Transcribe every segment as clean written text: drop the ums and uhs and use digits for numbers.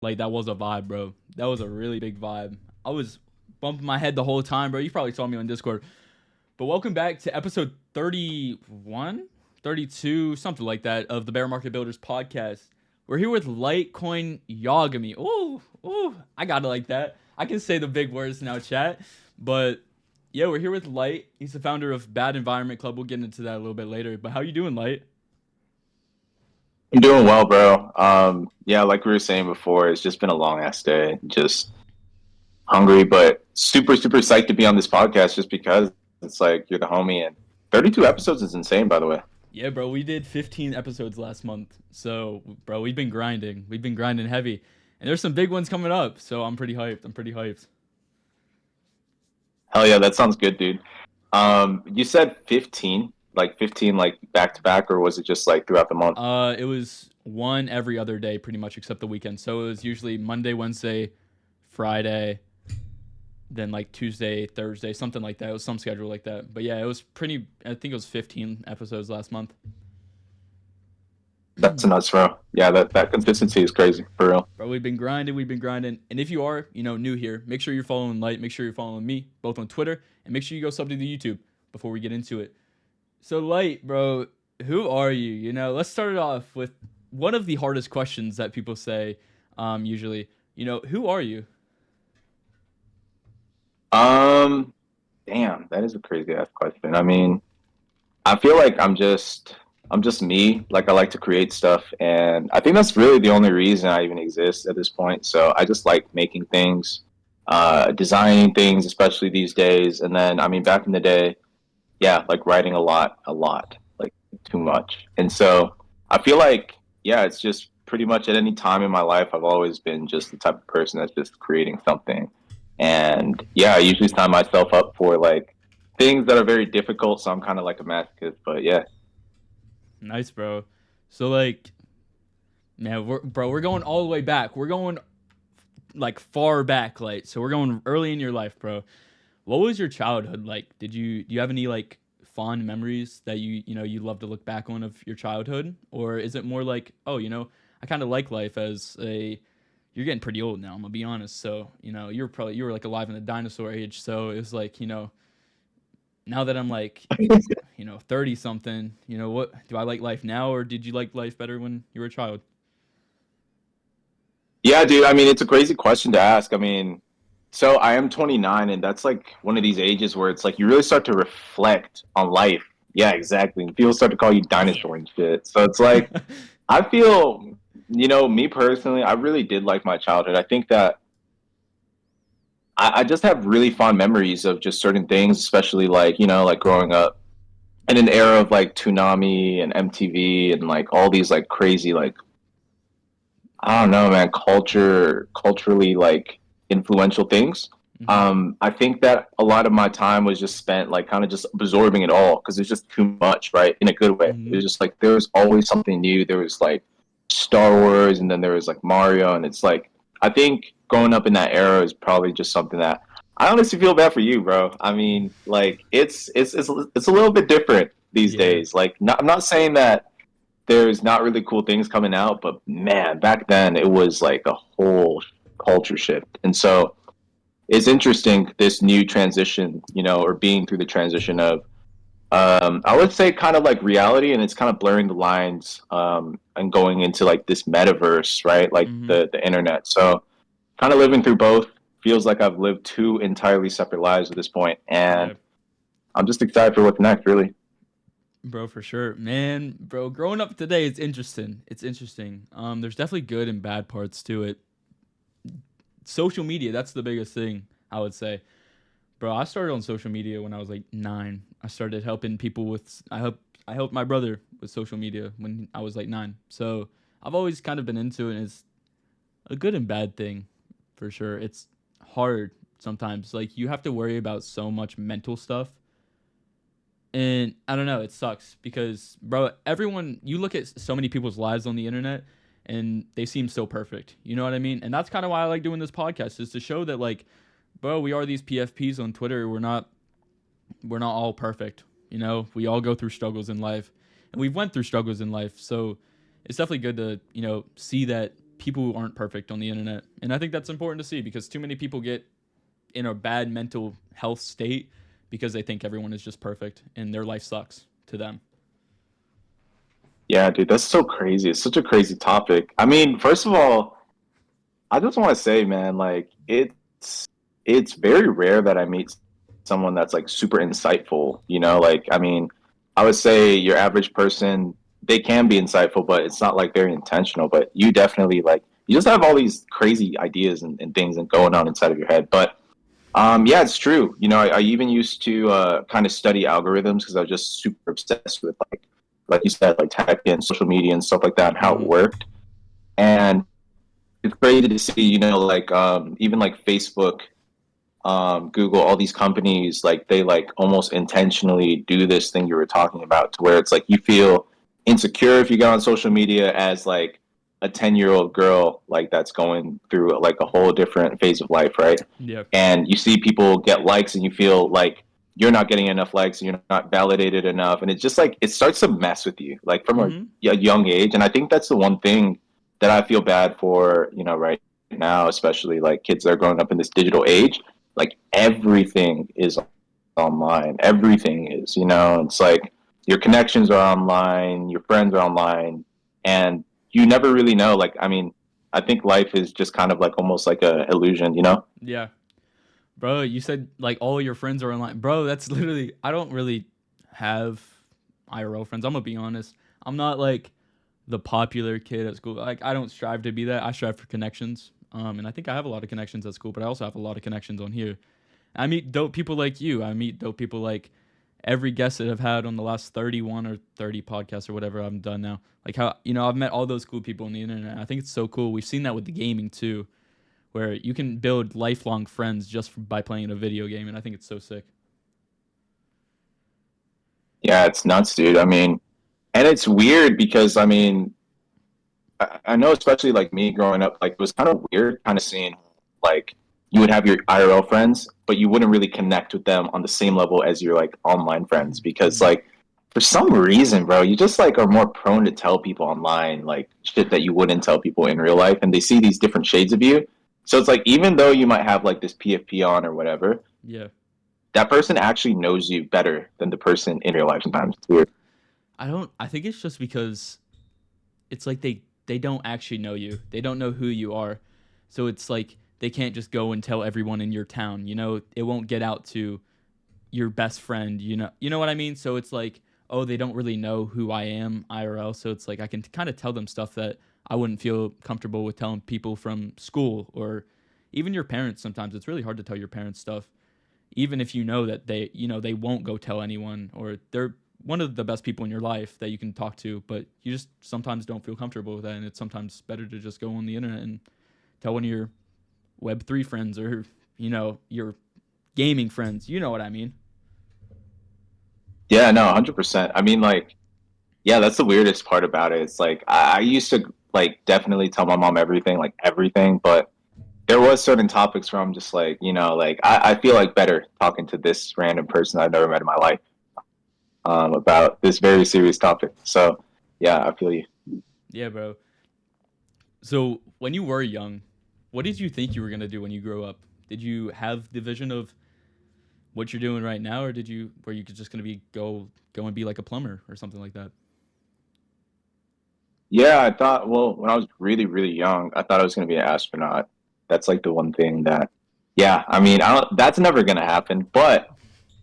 Like that was a vibe, bro. That was a really big vibe. I was bumping my head the whole time, bro. You probably saw me on Discord. But welcome back to episode 31, 32, something like that of the Bear Market Builders podcast. We're here with Litecoin Yagami. Ooh, I got it like that. I can say the big words now, chat. But yeah, we're here with Light. He's the founder of Bad Environment Club. We'll get into that a little bit later. But how you doing, Light? I'm doing well, bro. Yeah, like we were saying before, it's just been a long ass day. Just hungry, but super, super psyched to be on this podcast just because it's like you're the homie and 32 episodes is insane, by the way. Yeah, bro, we did 15 episodes last month. So, bro, we've been grinding. We've been grinding heavy. And there's some big ones coming up. So, I'm pretty hyped. I'm pretty hyped. Hell yeah, that sounds good, dude. You said 15, like 15 like back to back, or was it just like throughout the month? It was one every other day pretty much except the weekend. So, it was usually Monday, Wednesday, Friday, then like Tuesday, Thursday, something like that. It was some schedule like that. But yeah, it was pretty I think it was 15 episodes last month. That's nuts, bro. Yeah, that consistency is crazy, for real. Bro, we've been grinding. And if you are, new here, make sure you're following Light, make sure you're following me, both on Twitter, and make sure you go sub to the YouTube before we get into it. So Light, bro, who are you? Let's start it off with one of the hardest questions that people say, usually. Who are you? Um, Damn, that is a crazy ass question. I mean, I feel like I'm just me. Like I like to create stuff, and I think that's really the only reason I even exist at this point. So I just like making things, designing things, especially these days. And then I mean, back in the day, yeah, like writing a lot, like too much. And so I feel like yeah, it's just pretty much at any time in my life, I've always been just the type of person that's just creating something. And yeah, I usually sign myself up for like things that are very difficult. So I'm kind of like a masochist, but yeah. Nice, bro. So like, man, we're going all the way back. We're going like far back, like so we're going early in your life, bro. What was your childhood like? Do you have any like fond memories that you love to look back on of your childhood, or is it more like, oh, I kind of like life as a you're getting pretty old now. I'm gonna be honest. So you were like alive in the dinosaur age. So it was like now that I'm like 30 something. What do I like life now, or did you like life better when you were a child? Yeah, dude. I mean, it's a crazy question to ask. I mean, so I am 29, and that's like one of these ages where it's like you really start to reflect on life. Yeah, exactly. And people start to call you Yeah. dinosaur and shit. So it's like I feel, me personally, I really did like my childhood. I think that I just have really fond memories of just certain things, especially like, like growing up in an era of like Toonami and MTV and like all these like crazy like I don't know, man, culturally like influential things. Hmm. I think that a lot of my time was just spent like kind of just absorbing it all because it's just too much, right? In a good way. It Hmm. was just like there was always something new. There was like Star Wars, and then there was like Mario, and it's like I think growing up in that era is probably just something that I honestly feel bad for you, bro. I mean, like it's a little bit different these Yeah. days. Like, I'm not saying that there's not really cool things coming out, but man, back then it was like a whole culture shift. And so it's interesting this new transition, or being through the transition of I would say kind of like reality, and it's kind of blurring the lines and going into like this metaverse, right? Like Hmm. the internet. So kind of living through both feels like I've lived two entirely separate lives at this point, and Yeah. I'm just excited for what's next, really. Bro, for sure. Man, bro, growing up today, it's interesting. It's interesting. There's definitely good and bad parts to it. Social media, that's the biggest thing, I would say. Bro, I started on social media when I was like 9. I started helping people with I helped my brother with social media when I was like 9. So, I've always kind of been into it, and it's a good and bad thing for sure. It's hard sometimes. Like you have to worry about so much mental stuff. And I don't know, it sucks because, bro, everyone, you look at so many people's lives on the internet and they seem so perfect. You know what I mean? And that's kind of why I like doing this podcast, is to show that, like, bro, we are these PFPs on Twitter. We're not all perfect. We all go through struggles in life, and we've went through struggles in life. So it's definitely good to, see that, people aren't perfect on the internet. And I think that's important to see because too many people get in a bad mental health state because they think everyone is just perfect and their life sucks to them. Yeah, dude, that's so crazy. It's such a crazy topic. I mean, first of all, I just want to say, man, like it's very rare that I meet someone that's like super insightful, you know? Like, I mean, I would say your average person, they can be insightful, but it's not like very intentional. But you definitely like you just have all these crazy ideas and things and going on inside of your head. But yeah, it's true. You know, I even used to kind of study algorithms because I was just super obsessed with like you said, like tech and social media and stuff like that and how it Mm-hmm. worked. And it's crazy to see, you know, like even like Facebook, Google, all these companies, like they like almost intentionally do this thing you were talking about, to where it's like you feel insecure if you go on social media as like a 10-year-old girl, like that's going through like a whole different phase of life, right? Yeah. And you see people get likes, and you feel like you're not getting enough likes, and you're not validated enough, and it's just like it starts to mess with you, like from Mm-hmm. a young age. And I think that's the one thing that I feel bad for, you know, right now, especially like kids that are growing up in this digital age. Like everything is online. Everything is, you know, it's like your connections are online, your friends are online, and you never really know. Like, I mean, I think life is just kind of like almost like a illusion, you know? Yeah. Bro, you said like all your friends are online. Bro, that's literally I don't really have IRL friends. I'm gonna be honest. I'm not like the popular kid at school. Like I don't strive to be that. I strive for connections. And I think I have a lot of connections at school, but I also have a lot of connections on here. I meet dope people like you. I meet dope people like every guest that I've had on the last 31 or 30 podcasts or whatever I've done now. Like how, I've met all those cool people on the internet. I think it's so cool. We've seen that with the gaming too, where you can build lifelong friends just by playing a video game. And I think it's so sick. Yeah, it's nuts, dude. I mean, and it's weird because I mean, I know, especially like me growing up, like it was kind of weird kind of seeing like you would have your IRL friends, but you wouldn't really connect with them on the same level as your like online friends because Mm-hmm. like for some reason, bro, you just like are more prone to tell people online like shit that you wouldn't tell people in real life, and they see these different shades of you. So it's like even though you might have like this PFP on or whatever, Yeah. that person actually knows you better than the person in real life sometimes. It's weird. I think it's just because it's like they don't actually know you. They don't know who you are. So it's like they can't just go and tell everyone in your town. It won't get out to your best friend. You know what I mean. So it's like, oh, they don't really know who I am IRL. So it's like I can kind of tell them stuff that I wouldn't feel comfortable with telling people from school or even your parents. Sometimes it's really hard to tell your parents stuff, even if you know that they won't go tell anyone or they're one of the best people in your life that you can talk to, but you just sometimes don't feel comfortable with that, and it's sometimes better to just go on the internet and tell one of your Web3 friends or your gaming friends. You know what I mean? Yeah, no, 100%. I mean, like, yeah, that's the weirdest part about it. It's like I used to like definitely tell my mom everything, like everything, but there was certain topics where I'm just like, you know, like I feel like better talking to this random person I've never met in my life about this very serious topic. So yeah, I feel you. Yeah, bro. So when you were young, what did you think you were gonna do when you grow up? Did you have the vision of what you're doing right now, or did you were you just gonna be go and be like a plumber or something like that? Yeah, I thought, well, when I was really, really young, I thought I was going to be an astronaut. That's like the one thing that, yeah, I mean, I don't, that's never going to happen, but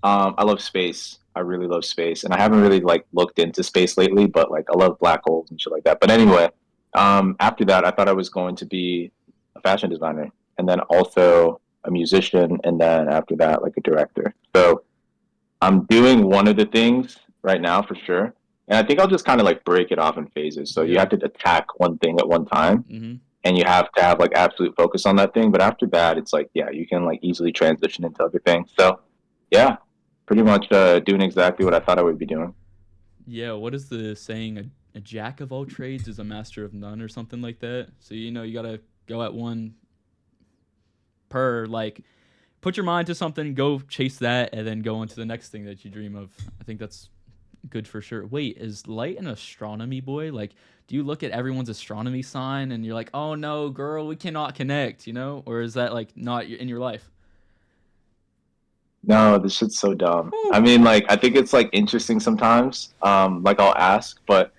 I love space. I really love space. And I haven't really like looked into space lately, but like I love black holes and shit like that. But anyway, after that, I thought I was going to be a fashion designer and then also a musician. And then after that, like a director. So I'm doing one of the things right now for sure. And I think I'll just kind of like break it off in phases. So you Yeah. have to attack one thing at one time, Mm-hmm. and you have to have like absolute focus on that thing. But after that, it's like, yeah, you can like easily transition into other things. So yeah, pretty much doing exactly what I thought I would be doing. Yeah, what is the saying? A jack of all trades is a master of none, or something like that. So you gotta go at one per like put your mind to something, go chase that, and then go on to the next thing that you dream of. I think that's good for sure. Wait, is light an astronomy boy? Like, do you look at everyone's astronomy sign and you're like, oh no, girl, we cannot connect, you know? Or is that like not in your life? No, this shit's so dumb. I Whew. mean, like, I think it's like interesting sometimes. Like I'll ask, but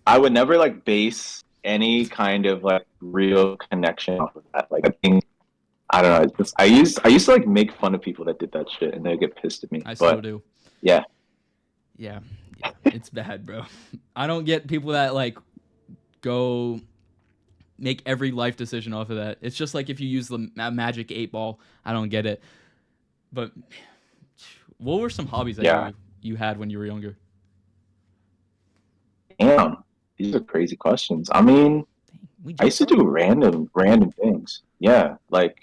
I would never like base any kind of like real connection off of that. Like, I think I don't know. It's just, I used to like make fun of people that did that shit, and they get pissed at me. I still But do. yeah, Yeah, yeah, it's bad, bro. I don't get people that like go make every life decision off of that. It's just like if you use the magic 8 ball. I don't get it. But what were some hobbies that yeah. you had when you were younger? Damn, these are crazy questions. I mean, We I just used to started. do random things. Yeah, like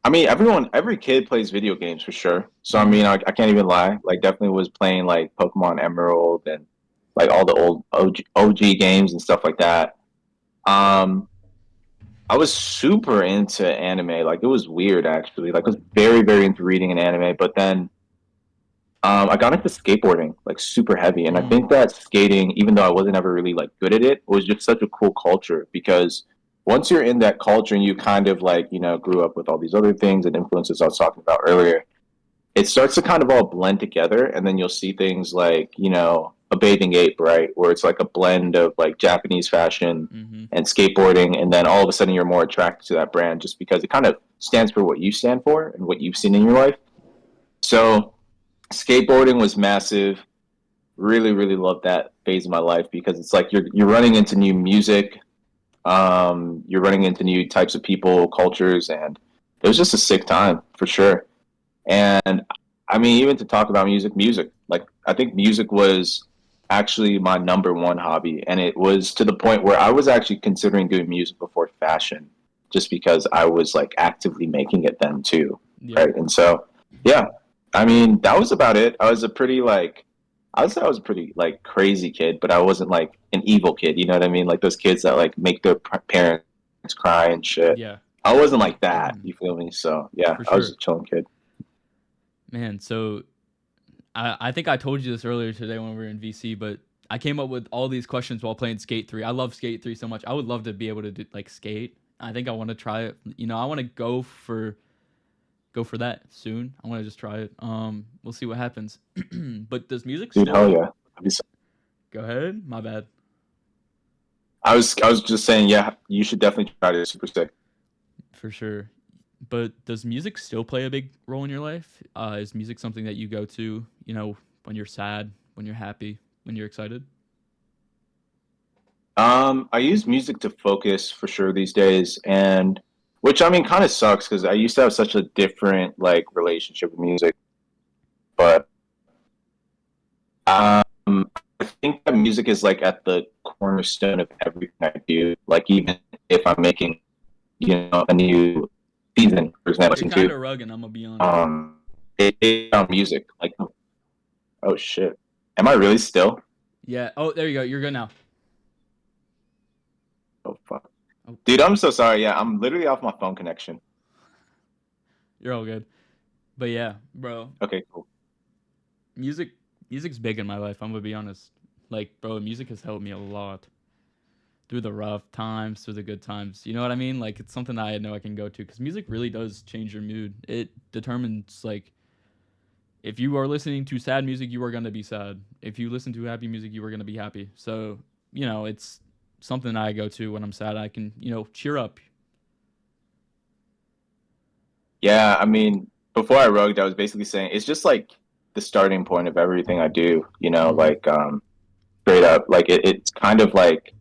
I mean, every kid plays video games for sure. So I Mm-hmm. mean, I can't even lie. Like, definitely was playing like Pokemon Emerald and like all the old OG games and stuff like that. Um, I was super into anime. Like, it was weird actually. Like, I was very into reading an anime, but then I got into skateboarding like super heavy, and I Mm, think that skating, even though I wasn't ever really like good at it, was just such a cool culture because once you're in that culture and you kind of like grew up with all these other things and influences I was talking about earlier, it starts to kind of all blend together, and then you'll see things like a bathing ape, right, where it's like a blend of like Japanese fashion mm-hmm. and skateboarding, and then all of a sudden you're more attracted to that brand just because it kind of stands for what you stand for and what you've seen in your life. So skateboarding was massive. Really loved that phase of my life because it's like you're running into new music, you're running into new types of people, cultures, and it was just a sick time for sure. And I mean, even to talk about music, like I think music was actually my number one hobby, and it was to the point where I was actually considering doing music before fashion, just because I was like actively making it then too, Yeah, right? And so, yeah, I mean, that was about it. I was a pretty like, I would say I was a pretty like crazy kid, but I wasn't like an evil kid. You know what I mean? Like those kids that like make their parents cry and shit. yeah, I wasn't like that. You feel me? So yeah, for I was sure, a chilling kid. man. So I think I told you this earlier today when we were in VC, but I came up with all these questions while playing Skate 3. I love Skate 3 so much. I would love to be able to do like skate. I think I want to try it. You know, I want to go for that soon. I want to just try it. We'll see what happens. But does music Dude, hell still yeah. go ahead? My bad. I was just saying, yeah, you should definitely try it. It's super sick. For sure. But does music still play a big role in your life? Is music something that you go to, you know, when you're sad, when you're happy, when you're excited? I use music to focus for sure these days, and which I mean kind of sucks because I used to have such a different like relationship with music, but I think that music is like at the cornerstone of everything I do. Like even if I'm making, a new season, for example, You're listen kind to, of rugged, I'm gonna be honest. it's on music. Like, oh shit, am I really still? Yeah. Oh, there you go. You're good now. Oh fuck, Oh, dude, I'm so sorry. Yeah, I'm literally off my phone connection. you're all good. But yeah, bro, Okay, cool. music music's big in my life. I'm gonna be honest. Like, bro, music has helped me a lot through the rough times, through the good times. You know what I mean? Like, it's something that I know I can go to because music really does change your mood. It determines like if you are listening to sad music, you are gonna be sad. If you listen to happy music, you are gonna be happy. So, you know, it's something I go to when I'm sad. I can, you know, cheer up. Yeah, I mean, before I wrote, I was basically saying it's just like the starting point of everything I do, Mm-hmm. like straight up. Like it's kind of like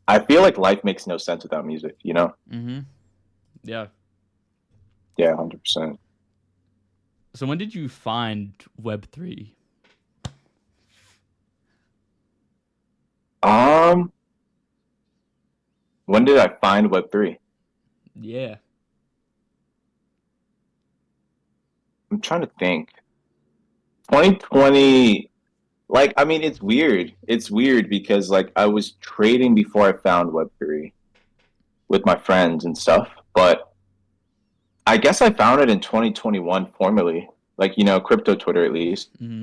I feel like life makes no sense without music. Mm-hmm. Yeah. Yeah, 100%. So when did you find Web3? Um, when did I find Web3? Yeah. I'm trying to think. 2020, like I mean it's weird. It's weird because like I was trading before I found Web3 with my friends and stuff, but I guess I found it in 2021 formally, like crypto Twitter at least. Mm-hmm.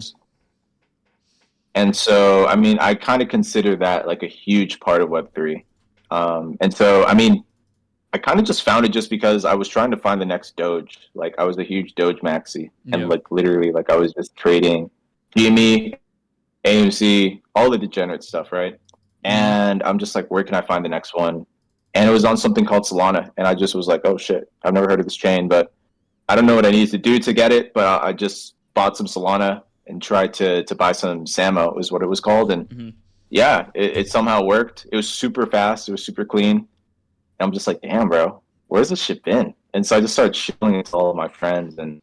And so, I mean, I kind of consider that like a huge part of Web3. And so, I mean, I kind of just found it just because I was trying to find the next Doge. Like I was a huge Doge maxi, and Yeah. like literally, like I was just trading GME, AMC, all the degenerate stuff, right? Hmm. And I'm just like, where can I find the next one? And it was on something called Solana, and I just was like, oh shit, I've never heard of this chain, but I don't know what I need to do to get it. But I just bought some Solana and tried to buy some Samo, is what it was called, and Hmm. yeah, it somehow worked. It was super fast, it was super clean. And I'm just like, damn, bro, where's this shit been? And so I just started showing it to all of my friends, and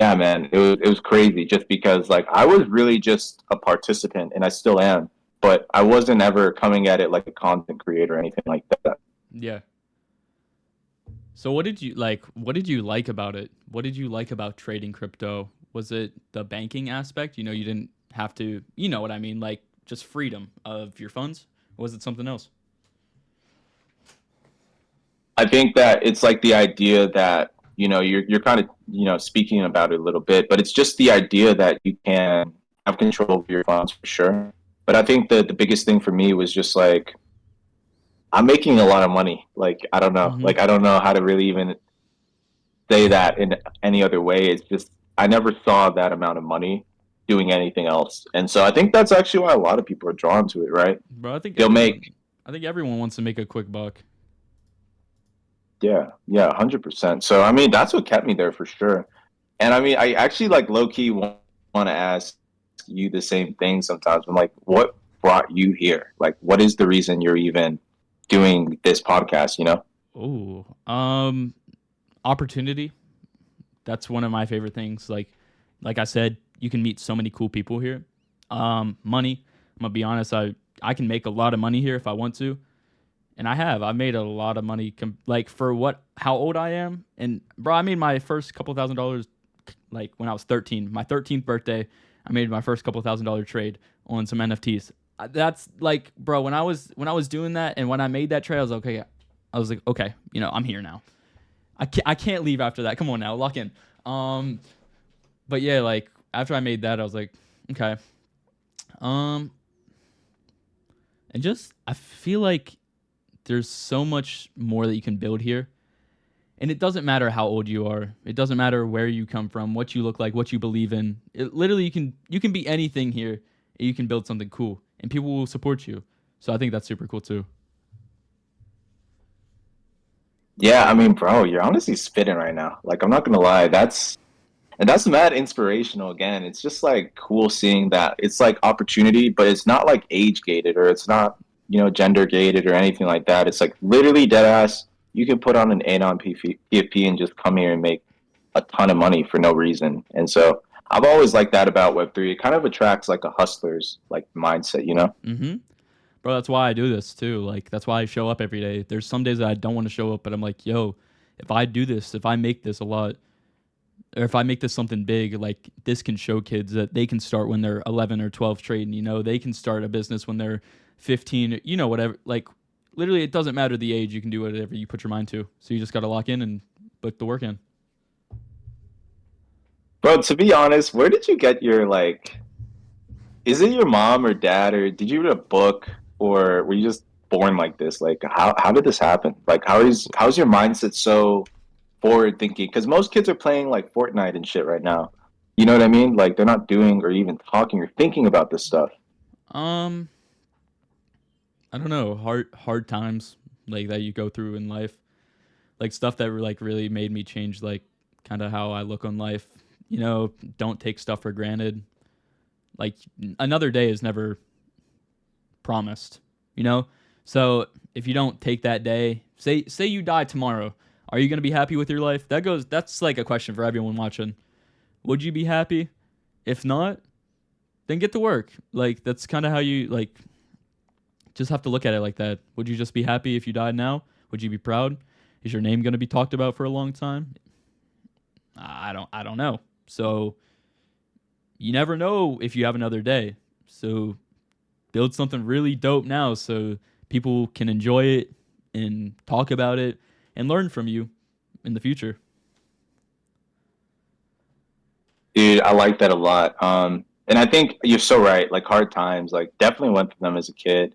yeah, man, it was crazy just because like I was really just a participant and I still am, but I wasn't ever coming at it like a content creator or anything like that. Yeah. So what did you like? What did you like about it? What did you like about trading crypto? Was it the banking aspect? You know, you didn't have to. You know what I mean? Like just freedom of your funds. Or was it something else? I think that it's like the idea that, you're kind of, speaking about it a little bit, but it's just the idea that you can have control over your funds for sure. But I think that the biggest thing for me was just like I'm making a lot of money. Like I don't know. Mm-hmm. Like I don't know how to really even say that in any other way. It's just I never saw that amount of money doing anything else. And so I think that's actually why a lot of people are drawn to it, right? Bro, I think They'll make everyone. I think everyone wants to make a quick buck. yeah, yeah, 100%. So I mean, that's what kept me there for sure. And I mean, I actually like low key want to ask you the same thing sometimes. I'm like, what brought you here? Like, what is the reason you're even doing this podcast, you know? Oh, opportunity. That's one of my favorite things. Like I said, you can meet so many cool people here. Money. I'm gonna be honest. I can make a lot of money here if I want to, and I have. I made a lot of money. Like for what? How old I am? And bro, I made my first couple $1,000s like when I was 13. My 13th birthday, I made my first couple $1,000 trade on some NFTs. That's like, bro, when I was doing that and when I made that trade, I was like, okay. I was like, okay, I'm here now. I can't leave after that. Come on now, lock in. Um, but yeah, like after I made that, I was like, okay. Um, and just I feel like there's so much more that you can build here. And it doesn't matter how old you are. It doesn't matter where you come from, what you look like, what you believe in. It literally you can be anything here and you can build something cool and people will support you. So I think that's super cool too. Yeah, I mean, bro, you're honestly spitting right now. Like, I'm not gonna lie, that's mad inspirational again. It's just like cool seeing that it's like opportunity, but it's not like age gated or it's not, gender gated or anything like that. It's like literally dead ass. You can put on an anon PFP and just come here and make a ton of money for no reason. And so I've always liked that about Web3. It kind of attracts like a hustler's like mindset, you know? Mm-hmm. Bro, that's why I do this too. Like that's why I show up every day. There's some days that I don't want to show up, but I'm like, yo, if I do this, if I make this a lot, or if I make this something big, like this can show kids that they can start when they're 11 or 12 trading. They can start a business when they're 15. Whatever. Like literally, it doesn't matter the age. You can do whatever you put your mind to. So you just got to lock in and put the work in. Bro, to be honest, where did you get your like is it your mom or dad or did you read a book or were you just born like this? Like how did this happen? Like how's your mindset so forward thinking? Because most kids are playing like Fortnite and shit right now. You know what I mean? Like they're not doing or even talking or thinking about this stuff. Um, I don't know. Hard times like that you go through in life, like stuff that like really made me change like kind of how I look on life. Don't take stuff for granted. Like another day is never promised, you know? So if you don't take that day, say you die tomorrow, are you going to be happy with your life? That's like a question for everyone watching. Would you be happy? If not, then get to work. Like that's kind of how you like just have to look at it like that. Would you just be happy if you died now? Would you be proud? Is your name going to be talked about for a long time? I don't know. So you never know if you have another day. So build something really dope now so people can enjoy it and talk about it and learn from you in the future. Dude, I like that a lot. And I think you're so right. Like hard times, like definitely went through them as a kid,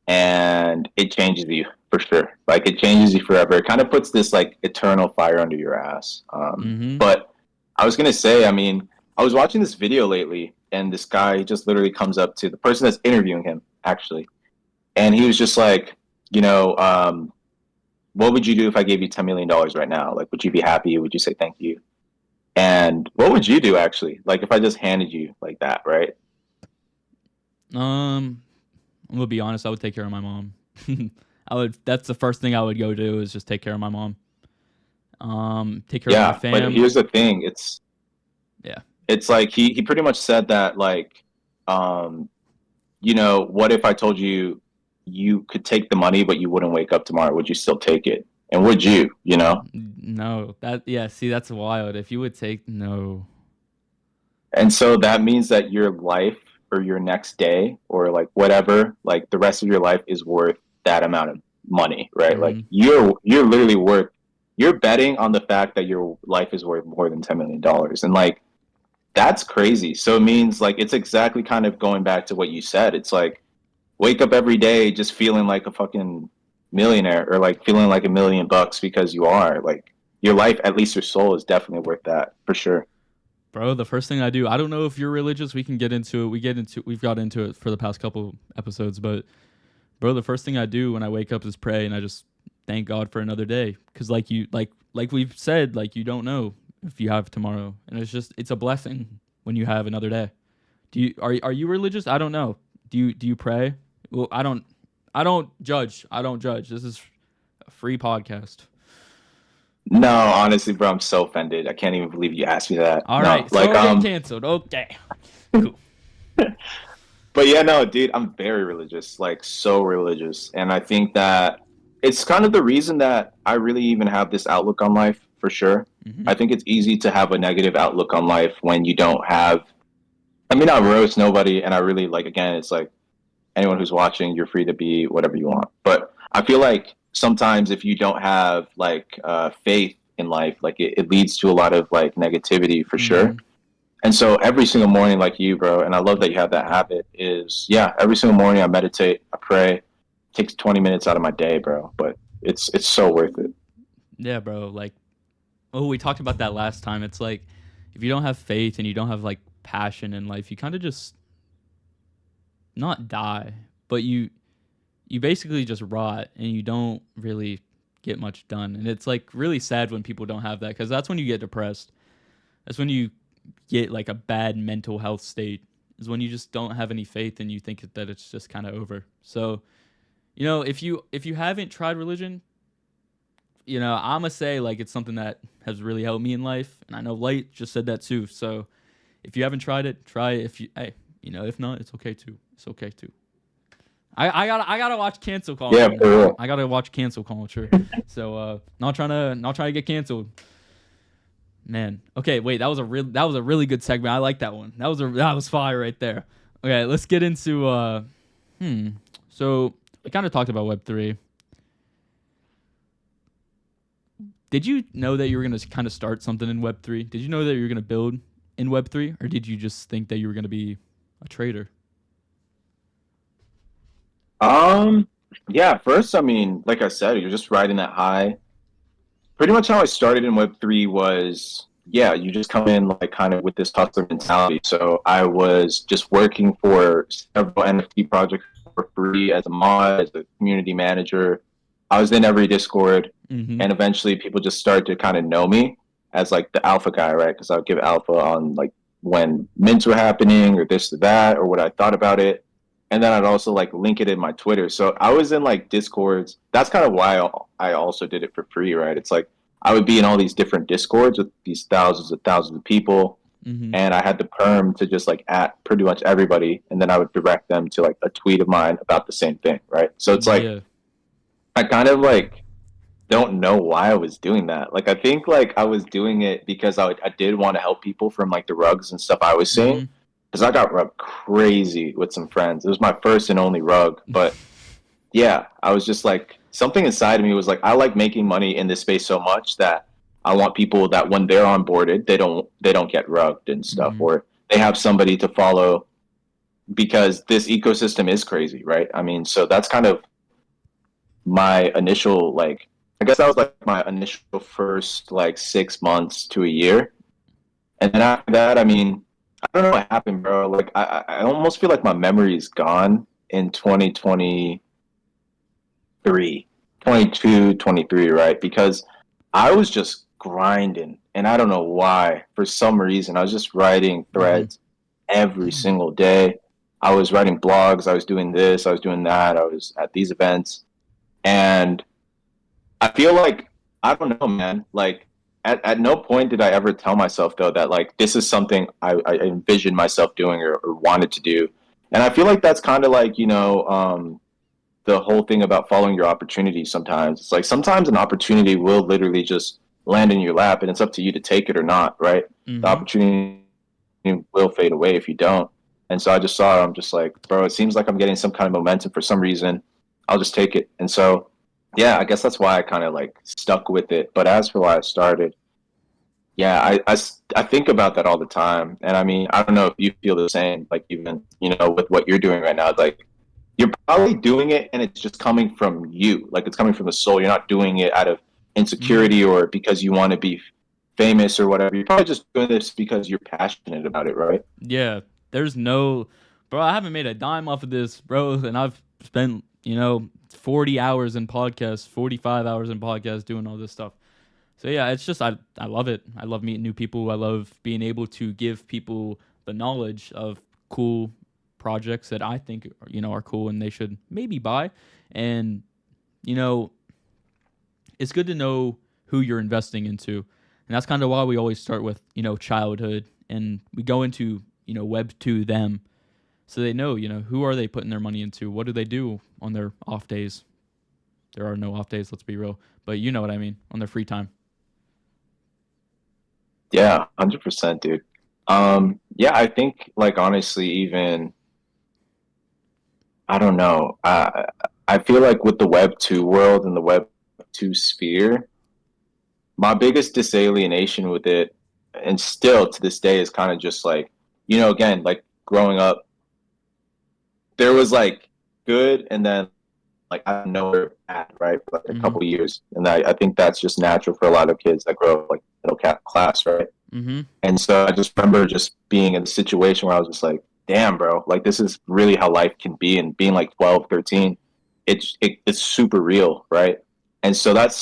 and it changes you for sure. Like it changes you forever. It kind of puts this like eternal fire under your ass. Mm-hmm. But I was gonna say, I mean, I was watching this video lately, and this guy just literally comes up to the person that's interviewing him, actually, and he was just like, you know, what would you do if I gave you $10 million right now? Like, would you be happy? Would you say thank you? And what would you do actually? Like, if I just handed you like that, right? I'm gonna be honest. I would take care of my mom. I would. That's the first thing I would go do is just take care of my mom. Take care of my Yeah, but fam. here's the thing. Yeah. It's like he pretty much said that like, um, what if I told you you could take the money, but you wouldn't wake up tomorrow? Would you still take it? And would you? You know? No. That. Yeah. See, that's wild. If you would take no. And so that means that your life or your next day or like whatever, like the rest of your life is worth that amount of money, right? Like Mm-hmm. you're literally worth you're betting on the fact that your life is worth more than $10 million. And like that's crazy. So it means like it's exactly kind of going back to what you said. It's like wake up every day just feeling like a fucking millionaire or like feeling like $1 million because you are. Like your life, at least your soul is definitely worth that for sure. Bro, the first thing I do. I don't know if you're religious. We can get into it. We've got into it for the past couple episodes, but bro, the first thing I do when I wake up is pray, and I just thank God for another day. Because like we've said, like you don't know if you have tomorrow, and it's a blessing when you have another day. Are you religious? I don't know. Do you pray? Well, I don't judge. I don't judge. This is a free podcast. No, honestly, bro, I'm so offended. I can't even believe you asked me that. All No, right, so like we're getting canceled. Okay, cool. but yeah, no, dude, I'm very religious, like so religious. And I think that it's kind of the reason that I really even have this outlook on life for sure. Hmm. I think it's easy to have a negative outlook on life when you don't have, I mean, I roast nobody. And I really like, again, it's like anyone who's watching, you're free to be whatever you want. But I feel like sometimes if you don't have like faith in life, like it leads to a lot of like negativity for sure. Hmm. And so every single morning, like you, bro, and I love that you have that habit, is yeah, every single morning I meditate, I pray. It takes 20 minutes out of my day, bro. But it's so worth it. Yeah, bro. Like, oh, we talked about that last time. It's like if you don't have faith and you don't have like passion in life, you kind of just not die, but you basically just rot and you don't really get much done. And it's like really sad when people don't have that because that's when you get depressed. That's when you get like a bad mental health state. Is when you just don't have any faith and you think that it's just kind of over. So, if you haven't tried religion, I'm gonna say like it's something that has really helped me in life, and I know Light just said that too. So, if you haven't tried it, try it. If not, it's okay too. It's okay too. I gotta watch cancel Yeah, culture. for real. I gotta watch cancel culture. So not trying to get canceled, man. Okay, wait, that was a really good segment. I like that one. That was fire right there. Okay, let's get into So we kind of talked about Web3. Did you know that you were gonna kind of start something in Web3? Did you know that you were gonna build in Web3, or did you just think that you were gonna be a trader? Um, yeah, first, I mean, like I said, you're just riding that high. Pretty much how I started in Web3 was, yeah, you just come in like kind of with this hustler mentality. So I was just working for several NFT projects for free as a mod, as a community manager. I was in every Discord, Mm-hmm. and eventually people just started to kind of know me as like the alpha guy, right? Because I would give alpha on like when mints were happening or this or that or what I thought about it. And then I'd also like link it in my Twitter. So I was in like Discords. That's kind of why I also did it for free, right? It's like I would be in all these different Discords with these thousands of people, Mm-hmm. and I had the perm to just like at pretty much everybody, and then I would direct them to like a tweet of mine about the same thing, right? So it's like Yeah. I kind of like don't know why I was doing that. Like I think like I was doing it because I did want to help people from like the rugs and stuff I was seeing. Mm-hmm. Because I got rubbed crazy with some friends. It was my first and only rug, but yeah, I was just like something inside of me was like I like making money in this space so much that I want people that when they're onboarded, they don't get rugged and stuff, Mm-hmm. or they have somebody to follow because this ecosystem is crazy, right? I mean, so that's kind of my initial like I guess that was like my initial first like 6 months to a year. And then after that, I mean, I don't know what happened, bro. Like I almost feel like my memory is gone in 2023, 22, 23, right? Because I was just grinding and I don't know why. For some reason, I was just writing Mm-hmm. threads every single day. I was writing blogs, I was doing this, I was doing that, I was at these events. And I feel like I don't know, man. Like at no point did I ever tell myself though that like this is something I envisioned myself doing or wanted to do. And I feel like that's kind of like, the whole thing about following your opportunities sometimes. It's like sometimes an opportunity will literally just land in your lap and it's up to you to take it or not, right? The Mm-hmm. opportunity will fade away if you don't. And so I just saw it. I'm just like, bro, it seems like I'm getting some kind of momentum for some reason. I'll just take it. And so, yeah, I guess that's why I kind of like stuck with it. But as for why I started, yeah, I think about that all the time. And I mean, I don't know if you feel the same, like even, with what you're doing right now, it's like you're probably doing it and it's just coming from you. Like it's coming from the soul. You're not doing it out of Mm-hmm. insecurity or because you want to be famous or whatever. You're probably just doing this because you're passionate about it, right? Yeah, there's no, bro. I haven't made a dime off of this, bro, and I've spent 40 hours in podcasts, 45 hours in podcasts doing all this stuff. So yeah, it's just I love it. I love meeting new people. I love being able to give people the knowledge of cool projects that I think are cool and they should maybe buy. And you know, it's good to know who you're investing into. And that's kind of why we always start with, childhood and we go into, web 2 them so they know, who are they putting their money into? What do they do on their off days? There are no off days, let's be real. But you know what I mean, on their free time. Yeah, 100%, dude. Yeah, I think like honestly, even I don't know. I feel like with the Web 2 world and the Web 2 sphere, my biggest disalienation with it, and still to this day, is kind of just like, again, like growing up, there was like good and then like I don't know where at, right? For like a Mm-hmm. couple of years. And I think that's just natural for a lot of kids that grow up like middle class, right? Mm-hmm. And so I just remember just being in a situation where I was just like, damn, bro, like this is really how life can be. And being like 12, 13, it's super real, right? And so that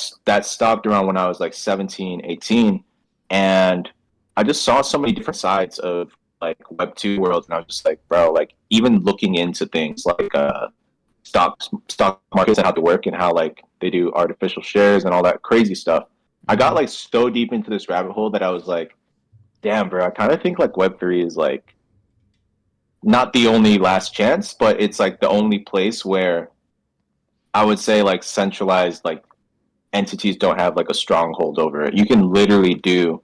stopped around when I was like 17, 18. And I just saw so many different sides of like Web 2 worlds. And I was just like, bro, like even looking into things like stock markets and how they work and how like they do artificial shares and all that crazy stuff. I got Mm-hmm. like so deep into this rabbit hole that I was like, damn, bro, I kind of think like Web3 is like not the only last chance, but it's like the only place where I would say like centralized like entities don't have like a stronghold over it. You can literally do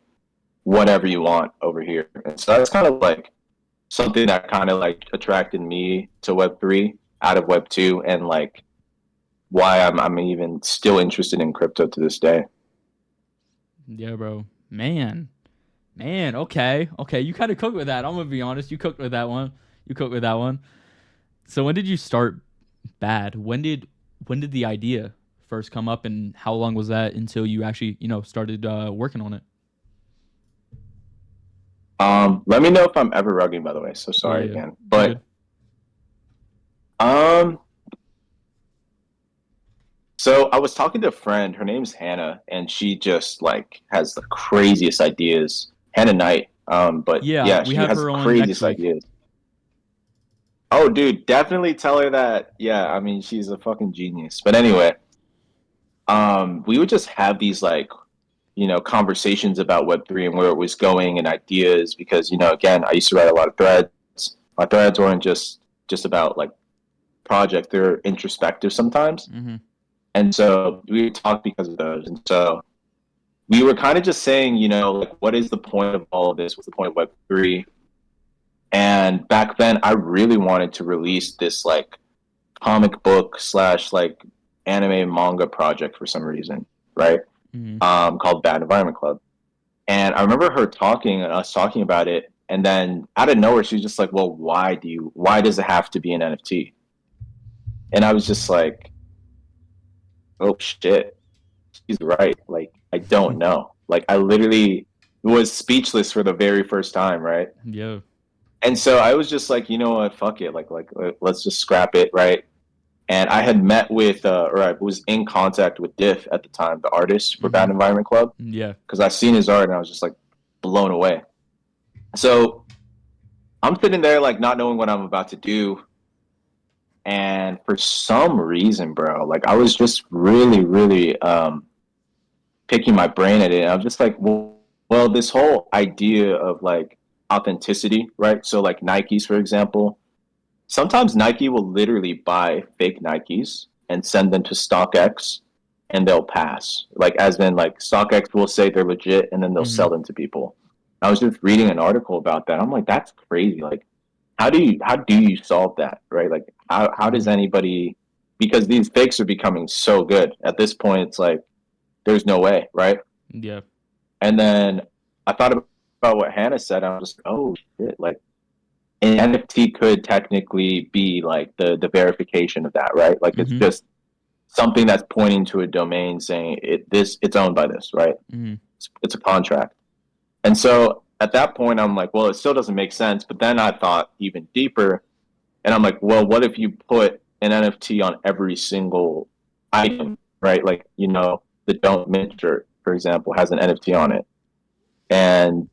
whatever you want over here. And so that's kind of like something that kind of like attracted me to Web3 out of Web 2 and like why I'm even still interested in crypto to this day. Yeah, bro. Man, okay. Okay, you kind of cooked with that. I'm gonna be honest. You cooked with that one. You cooked with that one. So when did you start bad? When did the idea first come up, and how long was that until you actually started working on it? Let me know if I'm ever rugging, by the way. So Yeah, sorry yeah, again. you But good? um, so I was talking to a friend. Her name's Hannah, and she just like has the craziest ideas. Hannah Knight. But Yeah, yeah, we she have has the her on next craziest week. ideas. Oh, dude, definitely tell her that. Yeah, I mean, she's a fucking genius. But anyway, we would just have these like, conversations about Web 3 and where it was going and ideas because, again, I used to write a lot of threads. My threads weren't just about like projects; they're introspective sometimes. Mm-hmm. And so we would talk because of those. And so we were kind of just saying, like, what is the point of all of this? What's the point of Web 3? And back then, I really wanted to release this like comic book slash like anime manga project for some reason, right? Mm-hmm. Called Bad Environment Club. And I remember her talking and us talking about it. And then out of nowhere, she's just like, well, why does it have to be an NFT? And I was just like, oh shit, she's right. Like, I don't know. Like, I literally was speechless for the very first time, right? Yeah. And so I was just like, you know what, fuck it. Let's just scrap it, right? And I had met with, or I was in contact with Diff at the time, the artist for Mm-hmm. Bad Environment Club, Yeah. because I seen his art and I was just like blown away. So I'm sitting there like not knowing what I'm about to do, and for some reason, bro, like I was just really picking my brain at it. And I was just like, well, this whole idea of like authenticity, right? So like Nikes, for example, sometimes Nike will literally buy fake Nikes and send them to StockX and they'll pass. Like as in like StockX will say they're legit and then they'll Mm-hmm. sell them to people. I was just reading an article about that. I'm like, that's crazy. Like how do you solve that? Right? Like how does Mm-hmm. anybody, because these fakes are becoming so good. At this point it's like there's no way, right? Yeah. And then I thought about what Hannah said. I was like, oh shit, like an NFT could technically be like the verification of that, right? Like it's Mm-hmm. just something that's pointing to a domain saying it's owned by this, right? Mm-hmm. It's a contract. And so at that point I'm like, well, it still doesn't make sense. But then I thought even deeper and I'm like, well, what if you put an NFT on every single item, right? Like, the Don't Mint shirt, for example, has an NFT on it. And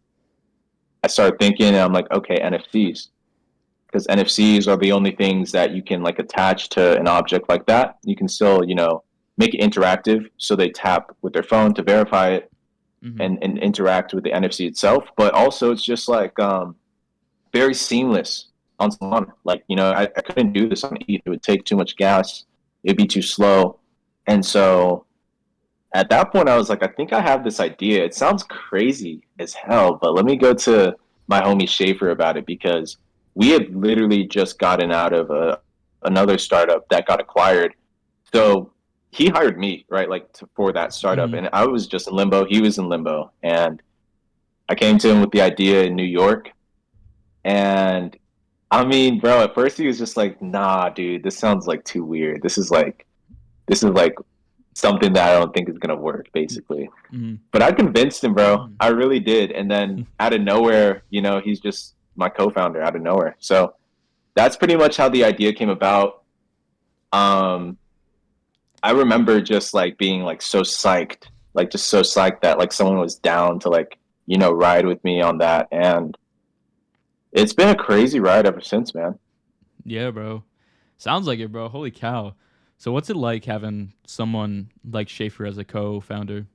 I started thinking, and I'm like, okay, NFTs, because NFCs are the only things that you can like attach to an object like that. You can still, make it interactive, so they tap with their phone to verify it Mm-hmm. and interact with the NFC itself. But also, it's just like very seamless on Solana. Like, I couldn't do this on ETH. It would take too much gas. It'd be too slow. And so at that point, I was like, I think I have this idea. It sounds crazy as hell, but let me go to my homie Schaefer about it, because we had literally just gotten out of another startup that got acquired. So he hired me, right, like for that startup. Mm-hmm. And I was just in limbo. He was in limbo. And I came to him with the idea in New York. And I mean, bro, at first he was just like, nah, dude, this sounds like too weird. This is like something that I don't think is gonna work, basically. Mm-hmm. But I convinced him, bro. I really did. And then out of nowhere, he's just my co-founder out of nowhere. So that's pretty much how the idea came about. Um, I remember just like being like so psyched, like just so psyched that like someone was down to like, ride with me on that. And it's been a crazy ride ever since, man. Yeah, bro. Sounds like it, bro. Holy cow. So what's it like having someone like Schaefer as a co-founder?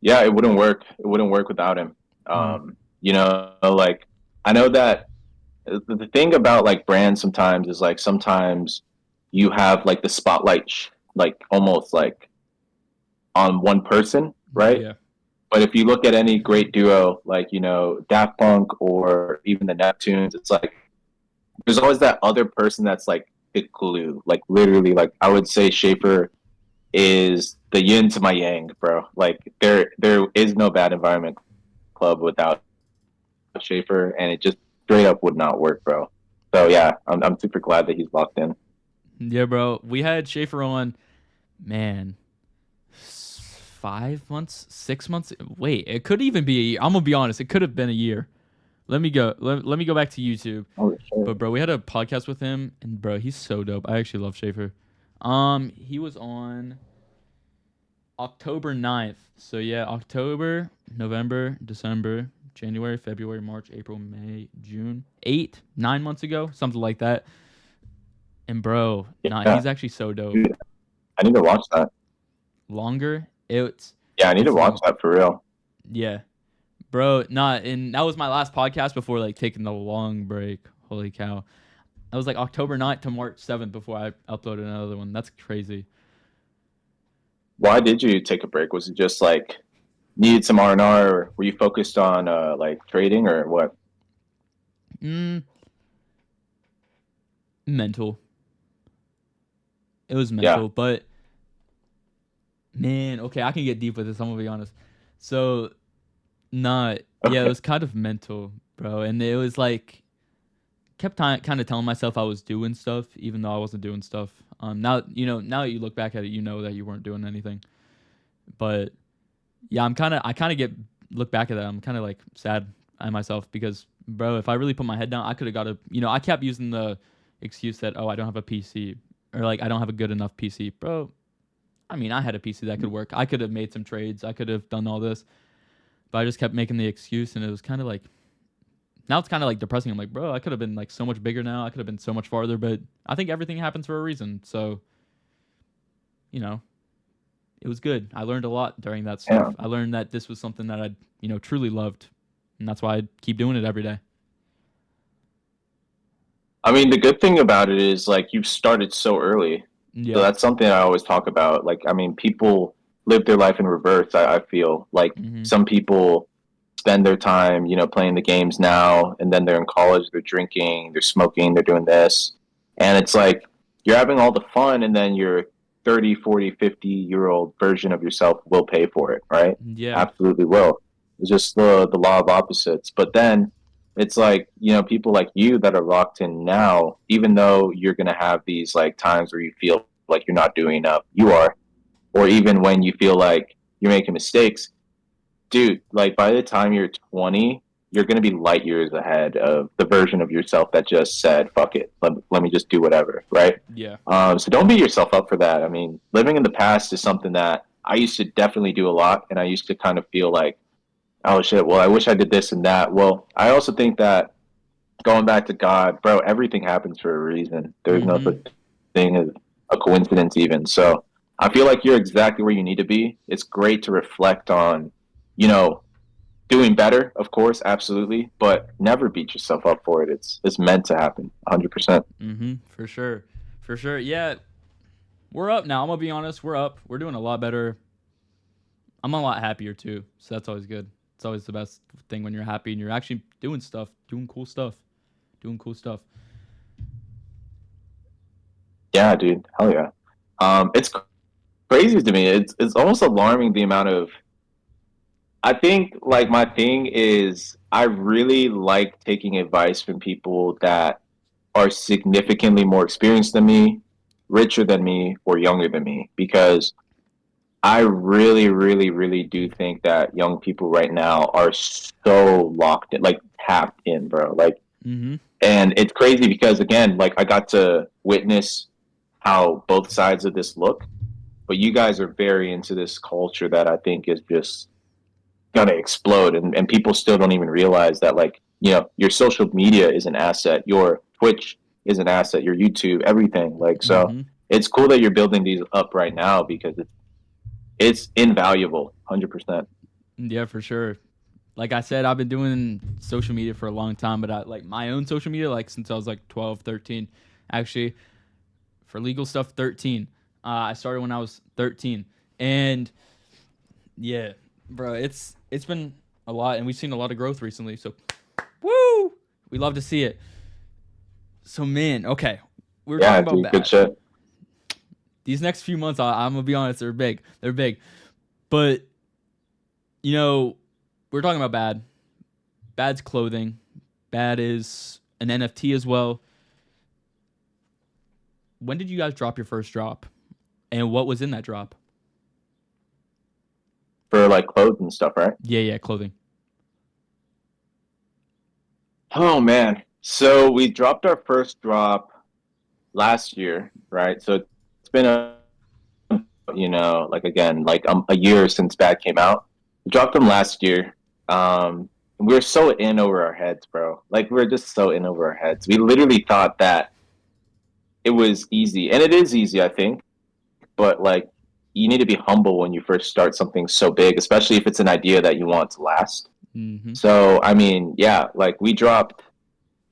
Yeah, it wouldn't work. It wouldn't work without him. Mm. Like I know that the thing about like brands sometimes is like sometimes you have like the spotlight like almost like on one person, right? Yeah. But if you look at any great duo like Daft Punk or even the Neptunes, it's like there's always that other person that's like the glue. Like literally, like I would say Schaefer is the yin to my yang, bro. Like there is no Bad Environment Club without Schaefer, and it just straight up would not work, bro. So yeah, I'm super glad that he's locked in. Yeah, bro. We had Schaefer on, man, 5 months, 6 months. Wait, it could even be a year. I'm gonna be honest. It could have been a year. Let me go. Let me go back to YouTube. Oh But shit. bro, we had a podcast with him, and bro, he's so dope. I actually love Schaefer. He was on October 9th. So yeah, October, November, December, January, February, March, April, May, June. 8, 9 months ago, something like that. And bro, nah, Yeah, he's actually so dope. dude, I need to watch that. Longer, it's Yeah, I need to it's watch that for real. yeah, bro. Nah, and that was my last podcast before like taking the long break. Holy cow, that was like October 9th to March 7th before I uploaded another one. That's crazy. Why did you take a break? Was it just like needed some R&R, or were you focused on like trading or what? Mm, mental. It was Yeah. mental, but man, okay, I can get deep with this. I'm gonna be honest. So Not, yeah, it Okay. was kind of mental, bro. And it was like kept kind of telling myself I was doing stuff, even though I wasn't doing stuff. Now now that you look back at it, you know that you weren't doing anything. But yeah, I kind of get look back at that. I'm kind of like sad at myself because, bro, if I really put my head down, I could have got a. I kept using the excuse that, oh, I don't have a PC, or like I don't have a good enough PC, bro. I mean, I had a PC that could work. I could have made some trades. I could have done all this, but I just kept making the excuse, and it was kind of like now it's kind of like depressing. I'm like, bro, I could have been like so much bigger now. I could have been so much farther, but I think everything happens for a reason. So, you know, it was good. I learned a lot during that stuff. Yeah. I learned that this was something that I, truly loved, and that's why I keep doing it every day. I mean, the good thing about it is like you started so early. So Yeah. that's something I always talk about. Like, I mean, people live their life in reverse. I feel like Mhm. some people spend their time, playing the games now, and then they're in college, they're drinking, they're smoking, they're doing this. And it's like you're having all the fun, and then your 30, 40, 50-year-old version of yourself will pay for it, right? Yeah. Absolutely will. It's just the law of opposites. But then it's like, people like you that are locked in now, even though you're going to have these like times where you feel like you're not doing enough, you are, or even when you feel like you're making mistakes, dude, like by the time you're 20, you're going to be light years ahead of the version of yourself that just said, fuck it, let me just do whatever, right? Yeah. So don't beat yourself up for that. I mean, living in the past is something that I used to definitely do a lot, and I used to kind of feel like, oh shit, well, I wish I did this and that. Well, I also think that going back to God, bro, everything happens for a reason. There's no such Mhm. thing as a coincidence, even. So I feel like you're exactly where you need to be. It's great to reflect on, you know, doing better, of course, absolutely, but never beat yourself up for it. It's meant to happen, 100%. Mhm. For sure. For sure. Yeah. We're up now. I'm gonna be honest. We're up. We're doing a lot better. I'm a lot happier too. So that's always good. It's always the best thing when you're happy and you're actually doing stuff, doing cool stuff, doing cool stuff. Yeah, dude, hell yeah. It's crazy to me. It's almost alarming the amount of. I think like my thing is I really like taking advice from people that are significantly more experienced than me, richer than me, or younger than me, because I really, really, really do think that young people right now are so locked in, like tapped in, bro. Like, Mhm. and it's crazy because again, like I got to witness how both sides of this look, but you guys are very into this culture that I think is just gonna explode, and people still don't even realize that, like, your social media is an asset, your Twitch is an asset, your YouTube, everything. Like, so Mhm. it's cool that you're building these up right now because it's invaluable, 100%. Yeah, for sure. Like I said, I've been doing social media for a long time, but I like my own social media like since I was like 12, 13. Actually, for legal stuff, 13. I started when I was 13. And yeah, bro, it's been a lot and we've seen a lot of growth recently. So, woo! We love to see it. So, man, okay. We were talking Yeah, about dude, good bad. shit. These next few months, I'm going to be honest, they're big. They're big. But, you know, we're talking about bad. Bad's clothing. Bad is an NFT as well. When did you guys drop your first drop? And what was in that drop? For like clothes and stuff, right? Yeah, yeah, clothing. Oh man, so we dropped our first drop last year, right? So it's been like again, like a year since Bad came out. We dropped them last year. We were so in over our heads, bro. Like we are just so in over our heads. We literally thought that it was easy, and it is easy, I think. But like, you need to be humble when you first start something so big, especially if it's an idea that you want to last. Mm-hmm. So I mean, yeah, like we dropped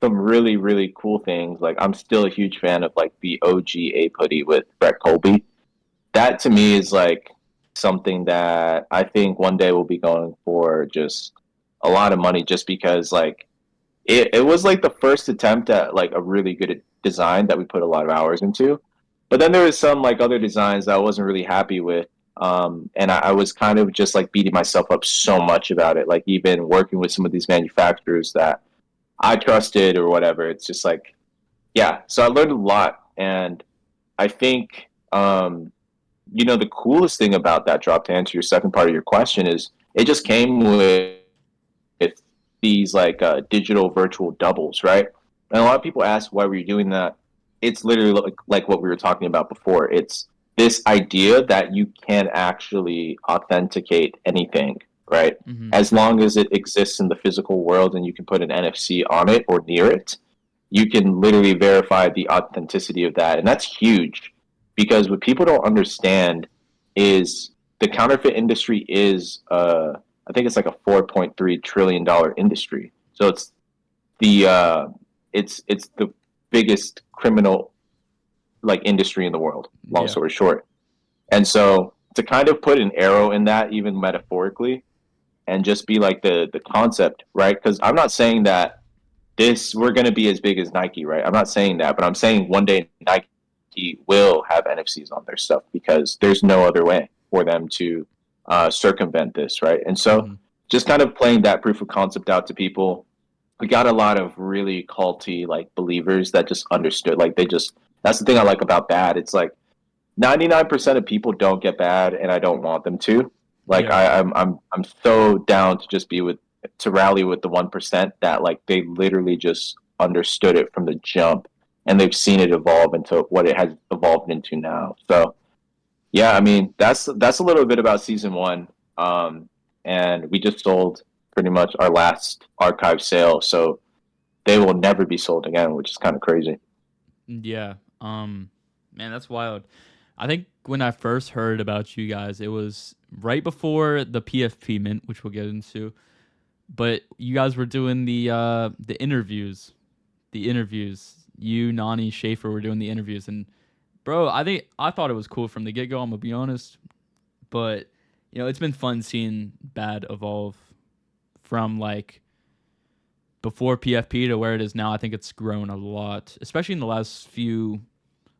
some really, really cool things. Like I'm still a huge fan of like the OG Ape hoodie with Brett Colby. That to me is like something that I think one day we'll be going for just a lot of money just because like it was like the first attempt at like a really good design that we put a lot of hours into. But then there was some like other designs that I wasn't really happy with. And I was kind of just like beating myself up so much about it. Like even working with some of these manufacturers that I trusted or whatever. It's just like, yeah. So I learned a lot, and I think the coolest thing about that drop, to answer your second part of your question, is it just came with these like digital virtual doubles, right? And a lot of people ask why were you doing that. It's literally like what we were talking about before. It's this idea that you can actually authenticate anything, right? Mm-hmm. As long as it exists in the physical world and you can put an NFC on it or near it, you can literally verify the authenticity of that. And that's huge because what people don't understand is the counterfeit industry is I think it's like a $4.3 trillion industry. So the uh, it's the biggest criminal like industry in the world. Long Yeah. story short, and so to kind of put an arrow in that, even metaphorically, and just be like the concept, right? Because I'm not saying that this we're going to be as big as Nike, right? I'm not saying that, but I'm saying one day Nike will have NFCs on their stuff because there's no other way for them to circumvent this, right? And so Mm-hmm. just kind of playing that proof of concept out to people, we got a lot of really culty like believers that just understood. Like they just that's the thing I like about bad. It's like 99% of people don't get bad, and I don't want them to. Like Yeah. I'm so down to just be with to rally with the 1% that like they literally just understood it from the jump, and they've seen it evolve into what it has evolved into now. So yeah, I mean that's a little bit about season one, and we just sold pretty much our last archive sale, so they will never be sold again, which is kind of crazy. Yeah. Man, that's wild. I think when I first heard about you guys, it was right before the PFP mint, which we'll get into. But you guys were doing the interviews. The interviews. You, Nani, Schaefer were doing the interviews, and bro, I thought it was cool from the get go. I'm gonna be honest, but it's been fun seeing Bad evolve from like before PFP to where it is now. I think it's grown a lot, especially in the last few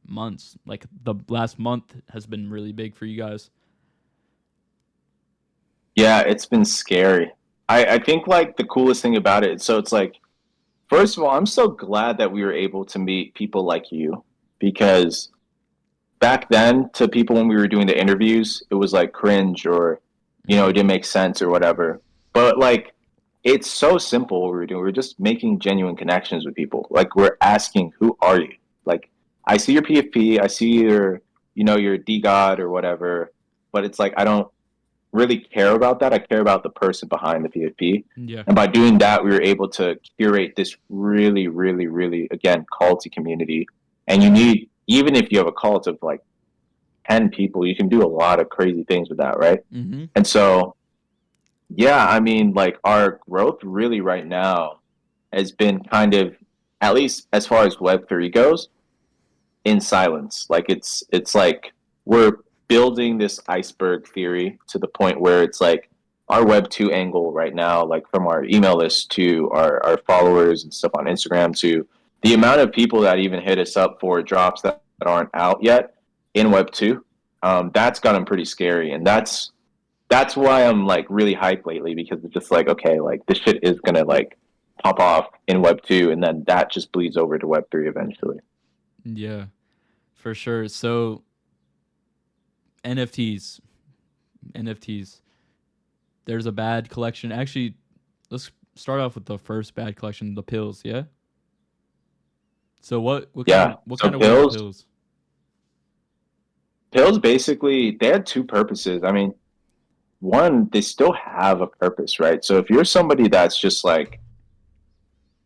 months. Like the last month has been really big for you guys. Yeah, it's been scary. I think like the coolest thing about it, so it's like, first of all, I'm so glad that we were able to meet people like you because back then, to people when we were doing the interviews, it was like cringe or, it Mm-hmm. didn't make sense or whatever. But like, it's so simple what we were doing. We're just making genuine connections with people. Like, we're asking, who are you? Like, I see your PFP, I see your D God or whatever, but it's like, I don't really care about that. I care about the person behind the PFP. Yeah. And by doing that, we were able to curate this really, really, really, again, culty community. And you need, even if you have a cult of like 10 people, you can do a lot of crazy things with that, right? Mm-hmm. And so, yeah, I mean, like our growth really right now has been kind of, at least as far as Web3 goes, in silence. Like it's like we're building this iceberg theory to the point where it's like our Web 2 angle right now, like from our email list to our followers and stuff on Instagram to the amount of people that even hit us up for drops that aren't out yet in Web 2, that's gotten pretty scary. And that's why I'm like really hyped lately because it's just like, okay, like this shit is gonna like pop off in Web 2 and then that just bleeds over to Web 3 eventually. Yeah, for sure. So NFTs, NFTs. There's a bad collection. Actually, let's start off with the first bad collection, the pills. Yeah. So what kind Yeah. of what So kind of were the pills pills? pills basically they had two purposes. I mean, one, they still have a purpose, right? So if you're somebody that's just like,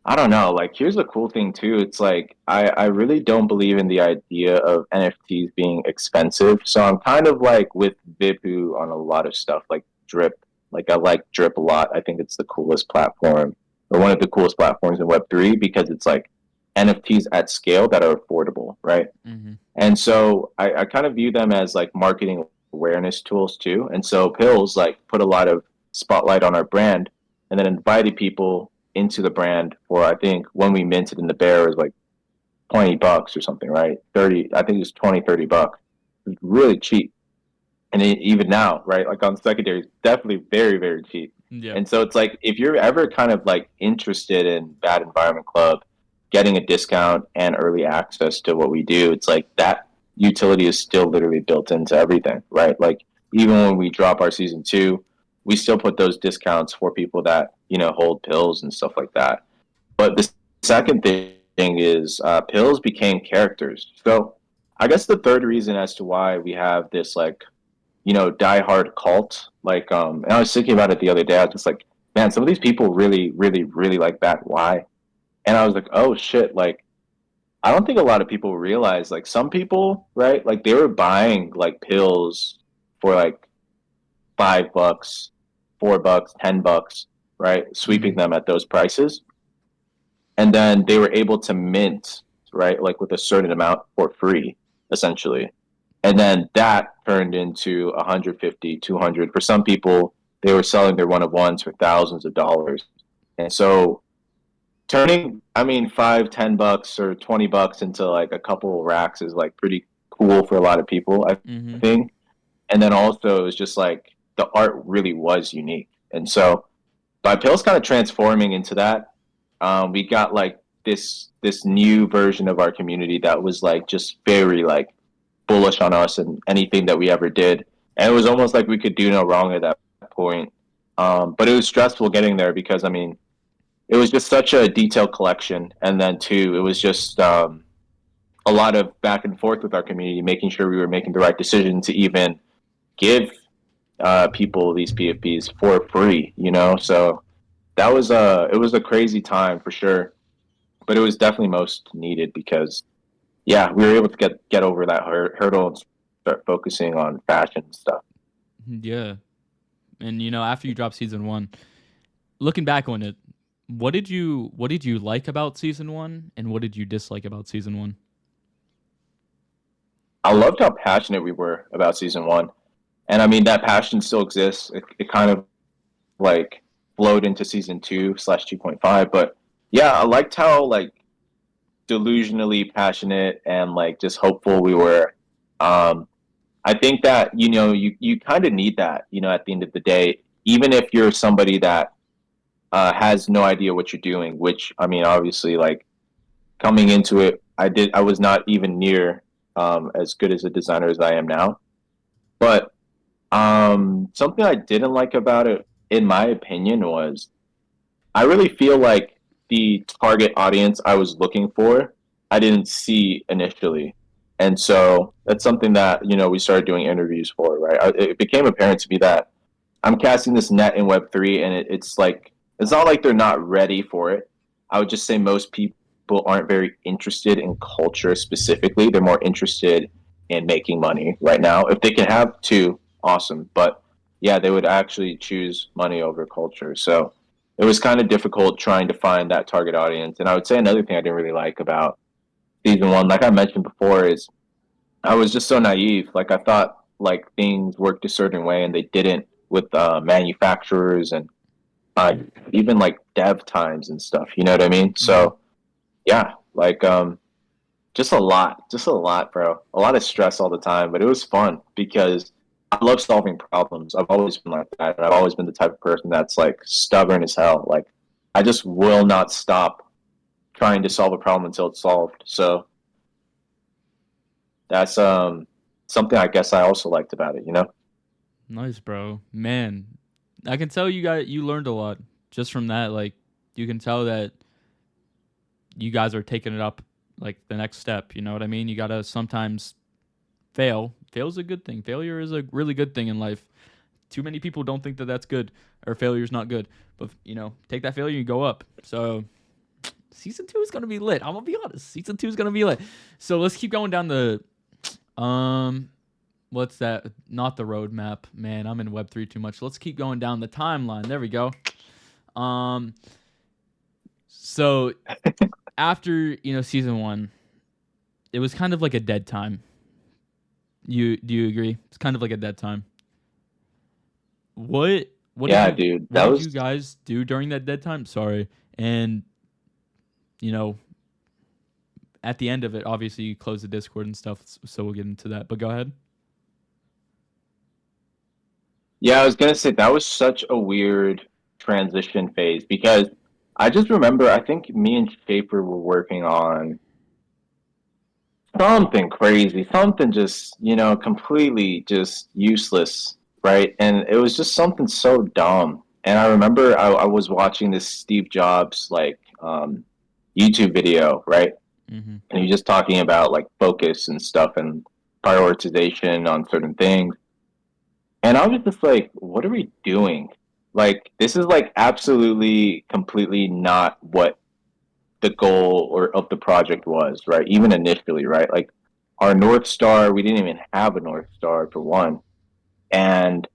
I don't know, like here's the cool thing too. It's like I really don't believe in the idea of NFTs being expensive. So I'm kind of like with Vipu on a lot of stuff, like Drip. Like I like Drip a lot. I think it's the coolest platform or one of the coolest platforms in Web 3 because it's like NFTs at scale that are affordable, right? Mm-hmm. And so I kind of view them as like marketing awareness tools too. And so Pills like put a lot of spotlight on our brand and then invited people into the brand for I think when we minted in the bear it was like $20 or something, right? 30, I think it was 20, $30. It was really cheap. and even now, right? Like on secondary, it's definitely very, very cheap. Yeah. And so it's like if you're ever kind of like interested in Bad Environment Club, getting a discount and early access to what we do, it's like that utility is still literally built into everything, right? Like even when we drop our season two, we still put those discounts for people that hold pills and stuff like that. But the second thing is pills became characters. So I guess the third reason as to why we have this like diehard cult, like and I was thinking about it the other day. I was just like, man, some of these people really, really, really like that. Why? And I was like, oh shit, like I don't think a lot of people realize like some people, right? Like they were buying like pills for like $5, $4, $10, right? Sweeping Mm-hmm. them at those prices. And then they were able to mint, right? Like with a certain amount for free, essentially. And then that turned into 150, 200. For some people, they were selling their one of ones for thousands of dollars. And so turning, I mean, $5, $10 or $20 into like a couple of racks is like pretty cool for a lot of people, I Mm-hmm. think. And then also it was just like the art really was unique. And so by Pills kind of transforming into that, we got like this new version of our community that was like just very like bullish on us and anything that we ever did. And it was almost like we could do no wrong at that point. But it was stressful getting there because I mean, it was just such a detailed collection, and then two, it was just a lot of back and forth with our community, making sure we were making the right decision to even give people these PFPs for free. So that was it was a crazy time for sure, but it was definitely most needed because yeah, we were able to get over that hurdle and start focusing on fashion and stuff. Yeah. And after you dropped season one, looking back on it, what did you like about season one, and what did you dislike about season one? I loved how passionate we were about season one, and I mean that passion still exists. It kind of like flowed into season two slash 2.5, but yeah, I liked how like delusionally passionate and like just hopeful we were. um I think that you kind of need that at the end of the day, even if you're somebody that has no idea what you're doing, which I mean obviously like coming into it, I was not even near as good as a designer as I am now. But something I didn't like about it, in my opinion, was I really feel like the target audience I was looking for, I didn't see initially. And so that's something that, we started doing interviews for, right? It became apparent to me that I'm casting this net in Web3, and it's like, it's not like they're not ready for it. I would just say most people aren't very interested in culture specifically. They're more interested in making money right now. If they can have two, awesome. But yeah, they would actually choose money over culture. So it was kind of difficult trying to find that target audience. And I would say another thing I didn't really like about season one, like I mentioned before, is I was just so naive. Like I thought like things worked a certain way and they didn't with manufacturers and uh, even like dev times and stuff. You know what I mean? Mm-hmm. So yeah, like just a lot, bro. A lot of stress all the time, but it was fun because I love solving problems. I've always been like that. And I've always been the type of person that's like stubborn as hell. Like I just will not stop trying to solve a problem until it's solved. So that's something I guess I also liked about it. Nice, bro. Man, I can tell you learned a lot just from that. Like, you can tell that you guys are taking it up like the next step. You know what I mean? You gotta sometimes fail. Fail's a good thing. Failure is a really good thing in life. Too many people don't think that that's good, or failure's not good. But take that failure and go up. So season two is gonna be lit. I'm gonna be honest. Season two is gonna be lit. So let's keep going down the um what's that? Not the roadmap. Man, I'm in Web3 too much. Let's keep going down the timeline. There we go. Um, so after season one, it was kind of like a dead time. Do you agree? It's kind of like a dead time. What what did Yeah, you dude, what that did you was guys do during that dead time? Sorry, and you know at the end of it, obviously you close the Discord and stuff. So we'll get into that. But go ahead. Yeah, I was gonna say that was such a weird transition phase because I just remember I think me and Schaefer were working on something crazy, something just, completely just useless, right? And it was just something so dumb. And I remember I was watching this Steve Jobs YouTube video, right? Mm-hmm. And he's just talking about like focus and stuff and prioritization on certain things. And I was just like, what are we doing? Like, this is like absolutely, completely not what the goal or of the project was, right? Even initially, right? Like our North Star, we didn't even have a North Star for one. And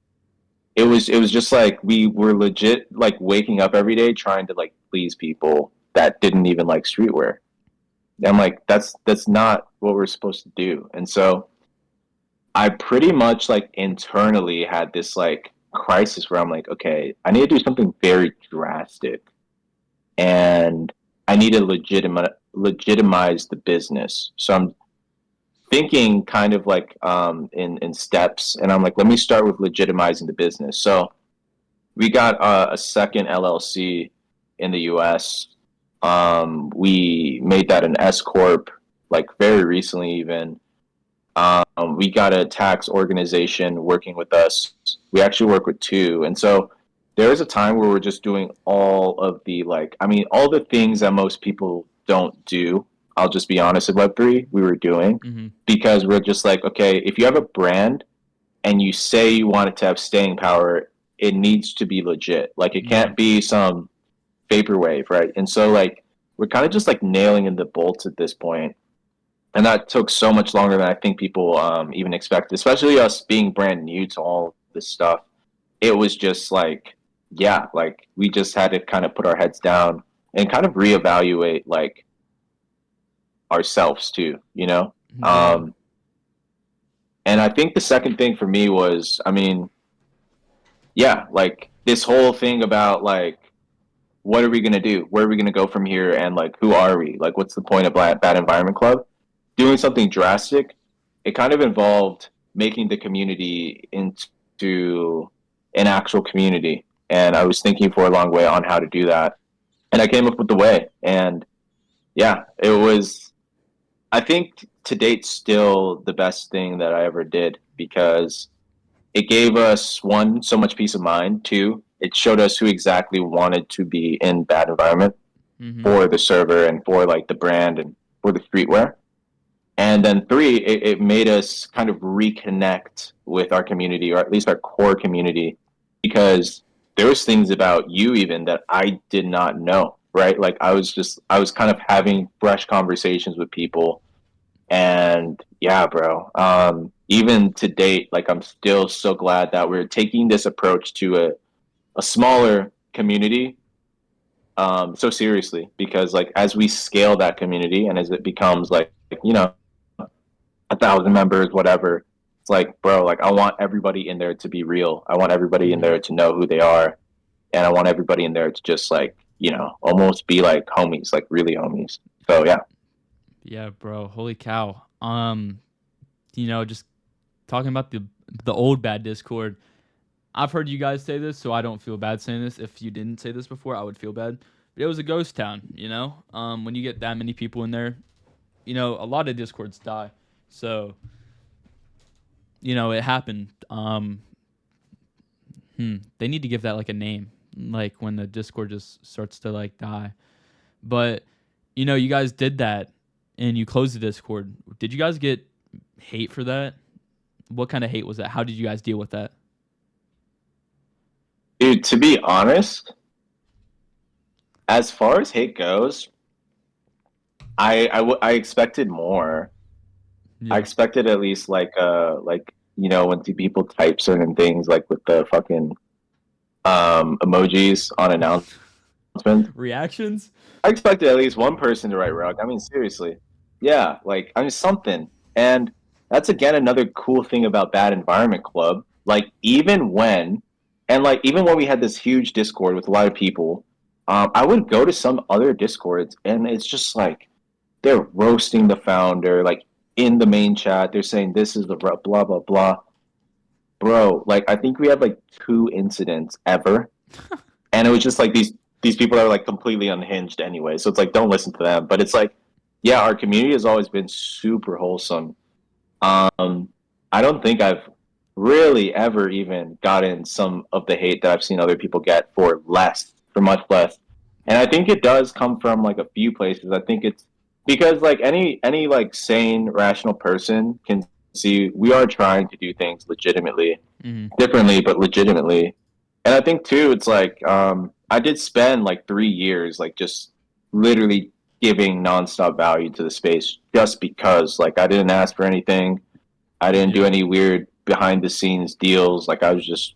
it was just like we were legit like waking up every day trying to like please people that didn't even like streetwear. And I'm like, that's not what we're supposed to do. And so I pretty much like internally had this like crisis where I'm like, okay, I need to do something very drastic and I need to legitimize the business. So I'm thinking kind of like in steps, and I'm like, let me start with legitimizing the business. So we got a second LLC in the U.S. We made that an S corp like very recently, even. We got a tax organization working with us. We actually work with two. And so there is a time where we're just doing all of the, like, I mean, all the things that most people don't do. I'll just be honest at Web3, we were doing Mm-hmm. because we're just like, okay, if you have a brand and you say you want it to have staying power, it needs to be legit. Like, it Yeah. can't be some vaporwave, right? And so, like, we're kind of just like nailing in the bolts at this point, and that took so much longer than I think people even expected, especially us being brand new to all this stuff. It was just like, yeah, like we just had to kind of put our heads down and kind of reevaluate like ourselves too, you know? Yeah. And I think the second thing for me was, I mean, yeah, like this whole thing about like, what are we going to do? Where are we going to go from here? And like, who are we? Like, what's the point of Bad Environment Club? Doing something drastic, it kind of involved making the community into an actual community. And I was thinking for a long way on how to do that. And I came up with the way. And yeah, it was, I think to date, still the best thing that I ever did because it gave us one, so much peace of mind. Two, it showed us who exactly wanted to be in that environment Mm-hmm. for the server and for like the brand and for the streetwear. And then three, it made us kind of reconnect with our community, or at least our core community, because there was things about you even that I did not know, right? Like I was kind of having fresh conversations with people, and yeah, bro. Even to date, like I'm still so glad that we're taking this approach to a smaller community so seriously, because like as we scale that community and as it becomes like, you know, 1,000 members, whatever. It's like, bro, like I want everybody in there to be real. I want everybody in Mm-hmm. there to know who they are, and I want everybody in there to just like, almost be like homies, like really homies. So yeah, Yeah, bro. Holy cow. Just talking about the old bad Discord. I've heard you guys say this, so I don't feel bad saying this. If you didn't say this before, I would feel bad. But it was a ghost town, you know? When you get that many people in there, a lot of Discords die. So, it happened. They need to give that like a name, like when the Discord just starts to like die. But, you guys did that and you closed the Discord. Did you guys get hate for that? What kind of hate was that? How did you guys deal with that? dude. To be honest, as far as hate goes, I expected more. I Yeah. expected at least like when people type certain things like with the fucking emojis on announcements. Reactions? I expected at least one person to write rug. I mean, seriously. Yeah, like I mean something. And that's again another cool thing about Bad Environment Club. Like even when we had this huge Discord with a lot of people, I would go to some other Discords and it's just like they're roasting the founder, like in the main chat, they're saying this is the blah blah blah. bro, like I think we had like two incidents ever, and it was just like these people are like completely unhinged anyway. So it's like don't listen to them. But it's like, yeah, our community has always been super wholesome. I don't think I've really ever even gotten some of the hate that I've seen other people get for much less. And I think it does come from like a few places. I think it's because like any like sane, rational person can see we are trying to do things legitimately, Hmm. differently, but legitimately. And I think too, it's like I did spend like 3 years like just literally giving nonstop value to the space just because like I didn't ask for anything. I didn't do Yeah. any weird behind the scenes deals. Like I was just,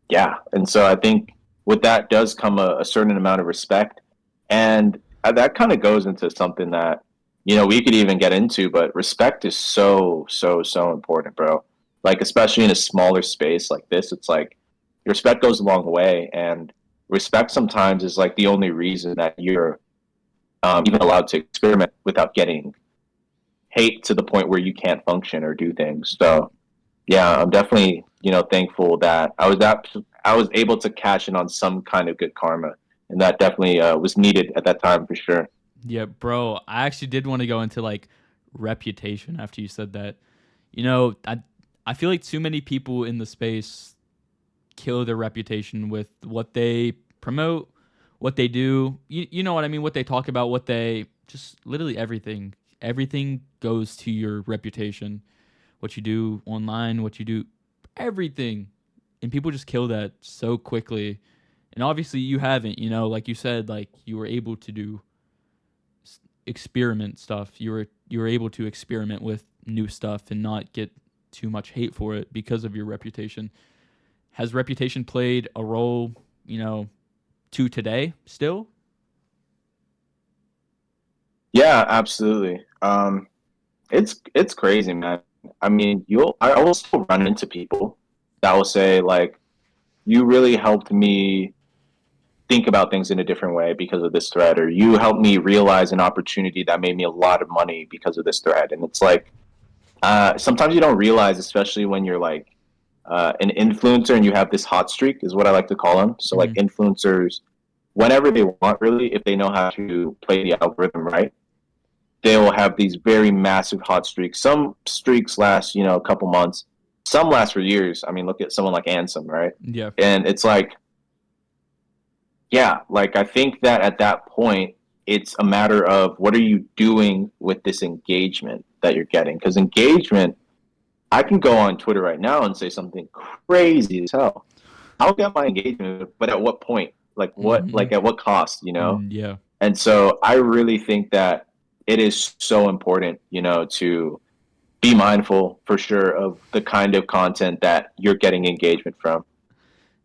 yeah. And so I think with that does come a certain amount of respect. And that kind of goes into something that, we could even get into, but respect is so, so, so important, bro. Like, especially in a smaller space like this, it's like respect goes a long way. And respect sometimes is like the only reason that you're even allowed to experiment without getting hate to the point where you can't function or do things. So, yeah, I'm definitely, thankful that I was able to cash in on some kind of good karma, and that definitely was needed at that time for sure. Yeah, bro. I actually did want to go into like reputation after you said that. You know, I feel like too many people in the space kill their reputation with what they promote, what they do. You know what I mean? What they talk about, what they just literally everything. Everything goes to your reputation. What you do online, what you do, everything. And people just kill that so quickly. And obviously you haven't, like you said, like you were able to do experiment stuff. You were able to experiment with new stuff and not get too much hate for it because of your reputation. Has reputation played a role, to today still? Yeah, absolutely. It's crazy, man. I mean, I will still run into people that will say like, "You really helped me think about things in a different way because of this thread," or "You helped me realize an opportunity that made me a lot of money because of this thread." And it's like, sometimes you don't realize, especially when you're like an influencer and you have this hot streak, is what I like to call them. So like Mm-hmm. influencers, whenever they want, really, if they know how to play the algorithm right, they will have these very massive hot streaks. Some streaks last, a couple months. Some last for years. I mean, look at someone like Ansem, right? Yeah. And it's like, yeah, like I think that at that point, it's a matter of what are you doing with this engagement that you're getting? Because engagement, I can go on Twitter right now and say something crazy as hell. I'll get my engagement, but at what point? Mm-hmm. Like at what cost, you know? Yeah. And so I really think that it is so important, to be mindful for sure of the kind of content that you're getting engagement from.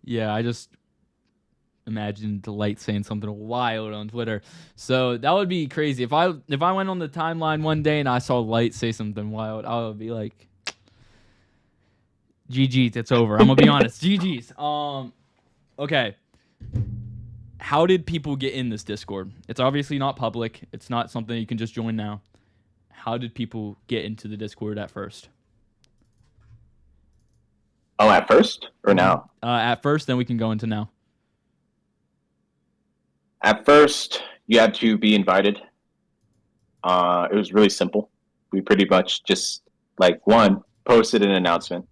Yeah. I just imagine Delight saying something wild on Twitter. So that would be crazy. If I went on the timeline one day and I saw Light say something wild, I would be like, GG's, it's over. I'm gonna be honest. GG's. Okay. How did people get in this Discord? It's obviously not public. It's not something you can just join now. How did people get into the Discord at first? Oh, at first or Mm-hmm. now? At first, then we can go into now. At first, you had to be invited. It was really simple. We pretty much just like one posted an announcement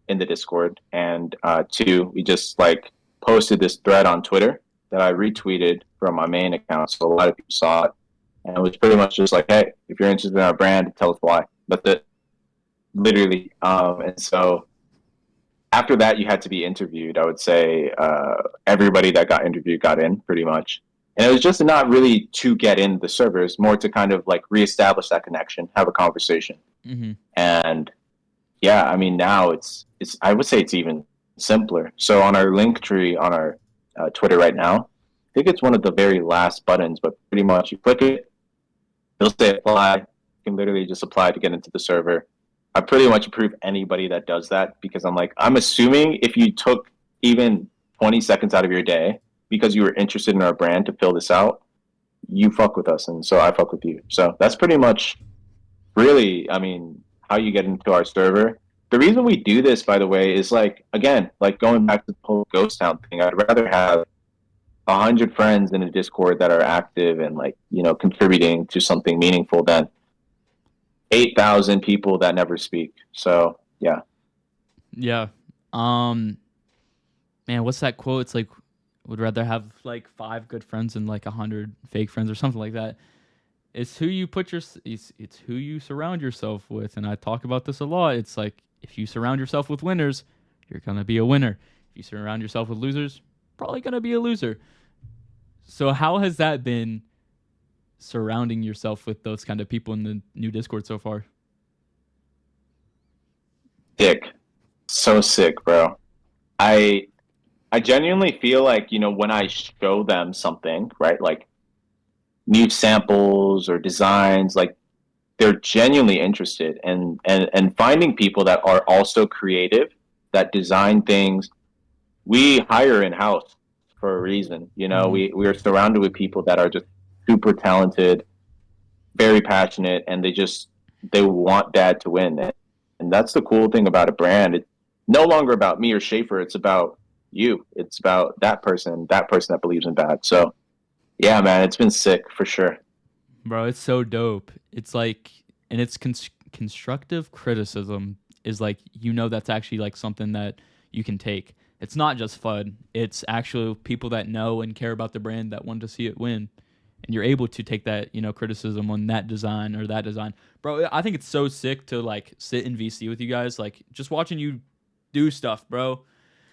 in the Discord, and two, we just like posted this thread on Twitter that I retweeted from my main account, so a lot of people saw it, and it was pretty much just like, hey, if you're interested in our brand, tell us why. That's it, literally. And so after that, you had to be interviewed. I would say everybody that got interviewed got in pretty much. And it was just not really to get in the servers, more to kind of like reestablish that connection, have a conversation. Mm-hmm. And yeah, I mean now it's I would say it's even simpler. So on our link tree on our Twitter right now, I think it's one of the very last buttons, but pretty much you click it, it'll say apply. You can literally just apply to get into the server. I pretty much approve anybody that does that because I'm like, I'm assuming if you took even 20 seconds out of your day because you were interested in our brand to fill this out, you fuck with us, and so I fuck with you. So that's pretty much really, I mean, how you get into our server. the reason we do this, by the way, is like again, like going back to the whole ghost town thing. I'd rather have 100 friends in a Discord that are active and like contributing to something meaningful than 8,000 people that never speak. So yeah, Yeah. Um, man, what's that quote? It's like, would rather have like five good friends than like 100 fake friends or something like that. It's who you put your, it's who you surround yourself with. And I talk about this a lot. It's like, if you surround yourself with winners, you're going to be a winner. If you surround yourself with losers, probably going to be a loser. So how has that been surrounding yourself with those kind of people in the new Discord so far? sick, so sick, bro. I I genuinely feel like when I show them something, right, like new samples or designs, like they're genuinely interested, and finding people that are also creative, that design things. We hire in house for a reason. Mm-hmm. We are surrounded with people that are just super talented, very passionate, and they want dad to win. And that's the cool thing about a brand. It's no longer about me or Schaefer. It's about you. It's about that person that believes in dad. So yeah, man, it's been sick for sure. Bro, it's so dope. It's like, and it's constructive criticism is like, that's actually like something that you can take. It's not just fun. It's actually people that know and care about the brand that want to see it win. And you're able to take that, criticism on that design or that design. Bro, I think it's so sick to like sit in VC with you guys, like just watching you do stuff, bro.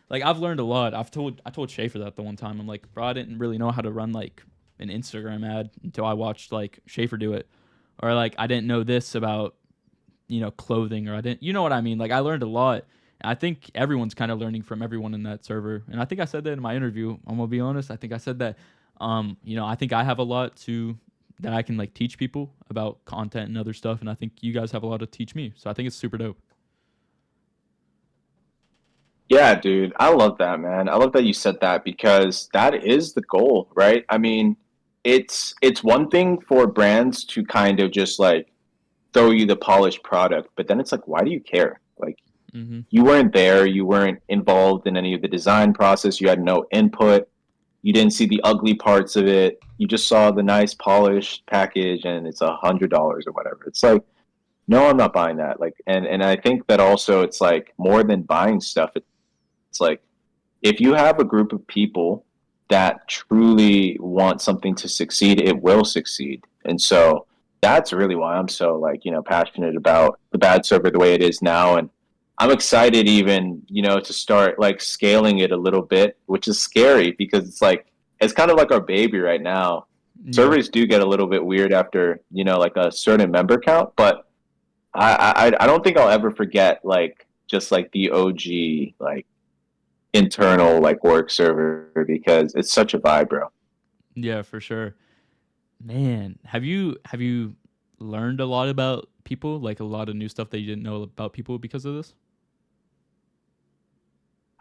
Like I've learned a lot. I told Schaefer that the one time. I'm like, bro, I didn't really know how to run like an Instagram ad until I watched like Schaefer do it, or like I didn't know this about clothing, or I didn't, you know what I mean? Like I learned a lot. And I think everyone's kind of learning from everyone in that server, and I think I said that in my interview. I'm gonna be honest. I think I said that. I think I have a lot to that I can like teach people about content and other stuff, and I think you guys have a lot to teach me. So I think it's super dope. Yeah, dude, I love that, man. I love that you said that because that is the goal, right? I mean, it's one thing for brands to kind of just like throw you the polished product, but then it's like, why do you care? Like, Mm-hmm. you weren't there, you weren't involved in any of the design process, you had no input, you didn't see the ugly parts of it, you just saw the nice polished package and it's $100 or whatever. It's like, no, I'm not buying that. Like, and I think that also it's like more than buying stuff. It's like if you have a group of people that truly want something to succeed, it will succeed. And so that's really why I'm so like, passionate about the bad server the way it is now. And I'm excited even, to start like scaling it a little bit, which is scary because it's kind of like our baby right now. Yeah. Servers do get a little bit weird after, like a certain member count, but I don't think I'll ever forget like just like the OG like internal like work server because it's such a vibe, bro. Yeah, for sure. Man, have you learned a lot about people, like a lot of new stuff that you didn't know about people because of this?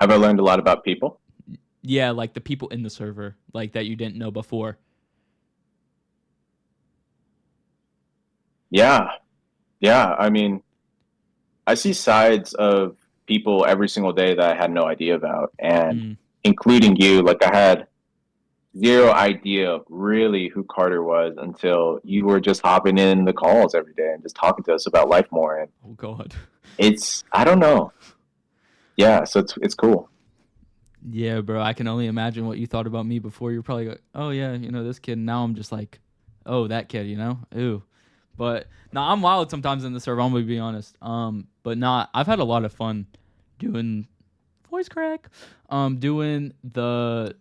Have I learned a lot about people? Yeah, like the people in the server, like that you didn't know before. Yeah, yeah. I mean, I see sides of people every single day that I had no idea about, and Mm. including you. Like I had zero idea really who Carter was until you were just hopping in the calls every day and just talking to us about life more. And Oh God. it's I don't know. Yeah, so it's cool. Yeah, bro. I can only imagine what you thought about me before. You're probably like, oh yeah, this kid. Now I'm just like, oh that kid. Ooh. But no, I'm wild sometimes in the server. I'm gonna be honest. But nah, I've had a lot of fun doing voice crack. Doing the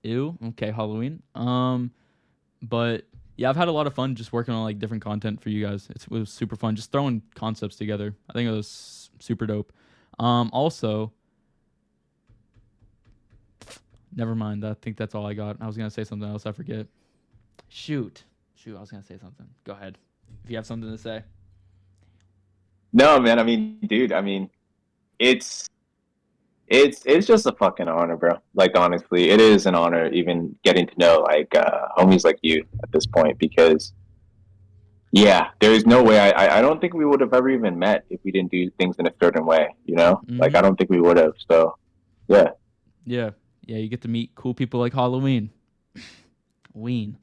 ew. Okay, Halloween. But yeah, I've had a lot of fun just working on like different content for you guys. It was super fun, just throwing concepts together. I think it was super dope. Also, never mind. I think that's all I got. I was gonna say something else. I forget. Shoot. I was gonna say something. Go ahead. If you have something to say. No, man. I mean, dude. I mean, it's it's just a fucking honor, bro. Like honestly, it is an honor even getting to know like homies like you at this point because Yeah, there is no way. I don't think we would have ever even met if we didn't do things in a certain way. You know, like Mm-hmm. I don't think we would have. So yeah. Yeah. Yeah, you get to meet cool people like Halloween. Ween.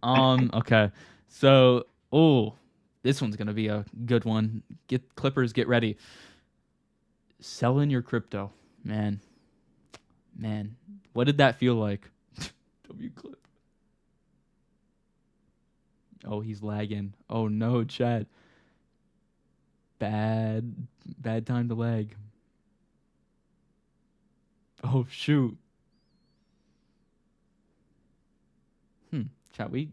Okay. So, oh, this one's gonna be a good one. Get Clippers, get ready. Selling your crypto, man, man. What did that feel like? W clip. Oh, he's lagging. Oh no, Chad. Bad time to lag. Oh shoot. Chad, we.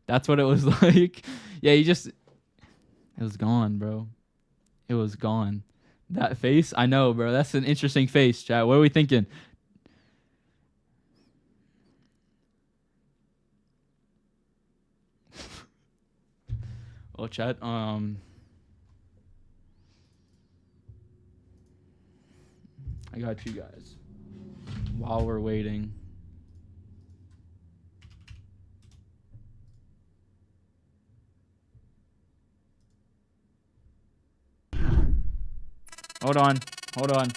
That's what it was like. Yeah, you just. It was gone, bro. It was gone. That face, I know, bro. That's an interesting face, Chad. What are we thinking? Well, Chad, I got you guys. While we're waiting. Hold on. Hold on.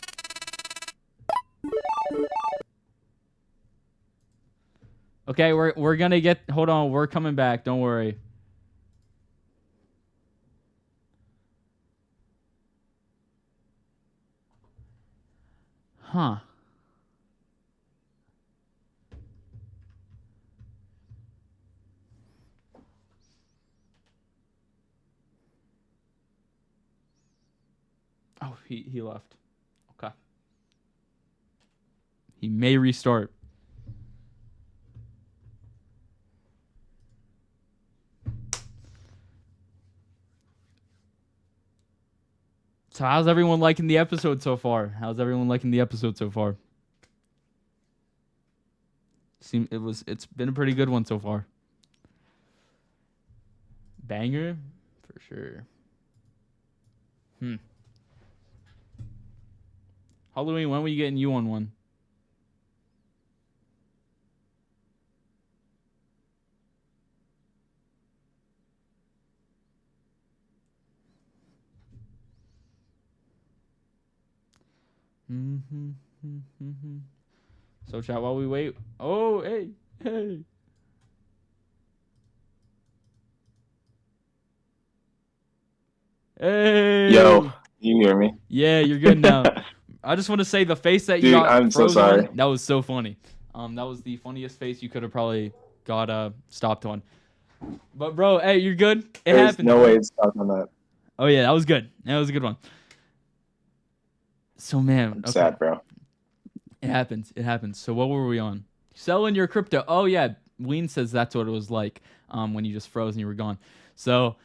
Okay, we're gonna get. Hold on, we're coming back. Don't worry. Huh? Oh, he left. Okay. He may restart. So how's everyone liking the episode so far? How's everyone liking the episode so far? It's been a pretty good one so far. Banger for sure. Halloween, when are we getting you on one? So chat while we wait. Oh, hey, hey. Yo, Hey. you hear me? Yeah, you're good now. I just want to say the face that you Dude, got I'm so froze on, sorry. that was so funny. That was the funniest face you could have probably got stopped on. But bro, hey, you're good. It There's happens, no way bro. it's stuck on that. Oh yeah, that was good. That was a good one. So man, I'm okay. sad, bro. It happens. It happens. So what were we on? Selling your crypto. Oh yeah, Ween says that's what it was like when you just froze and you were gone. So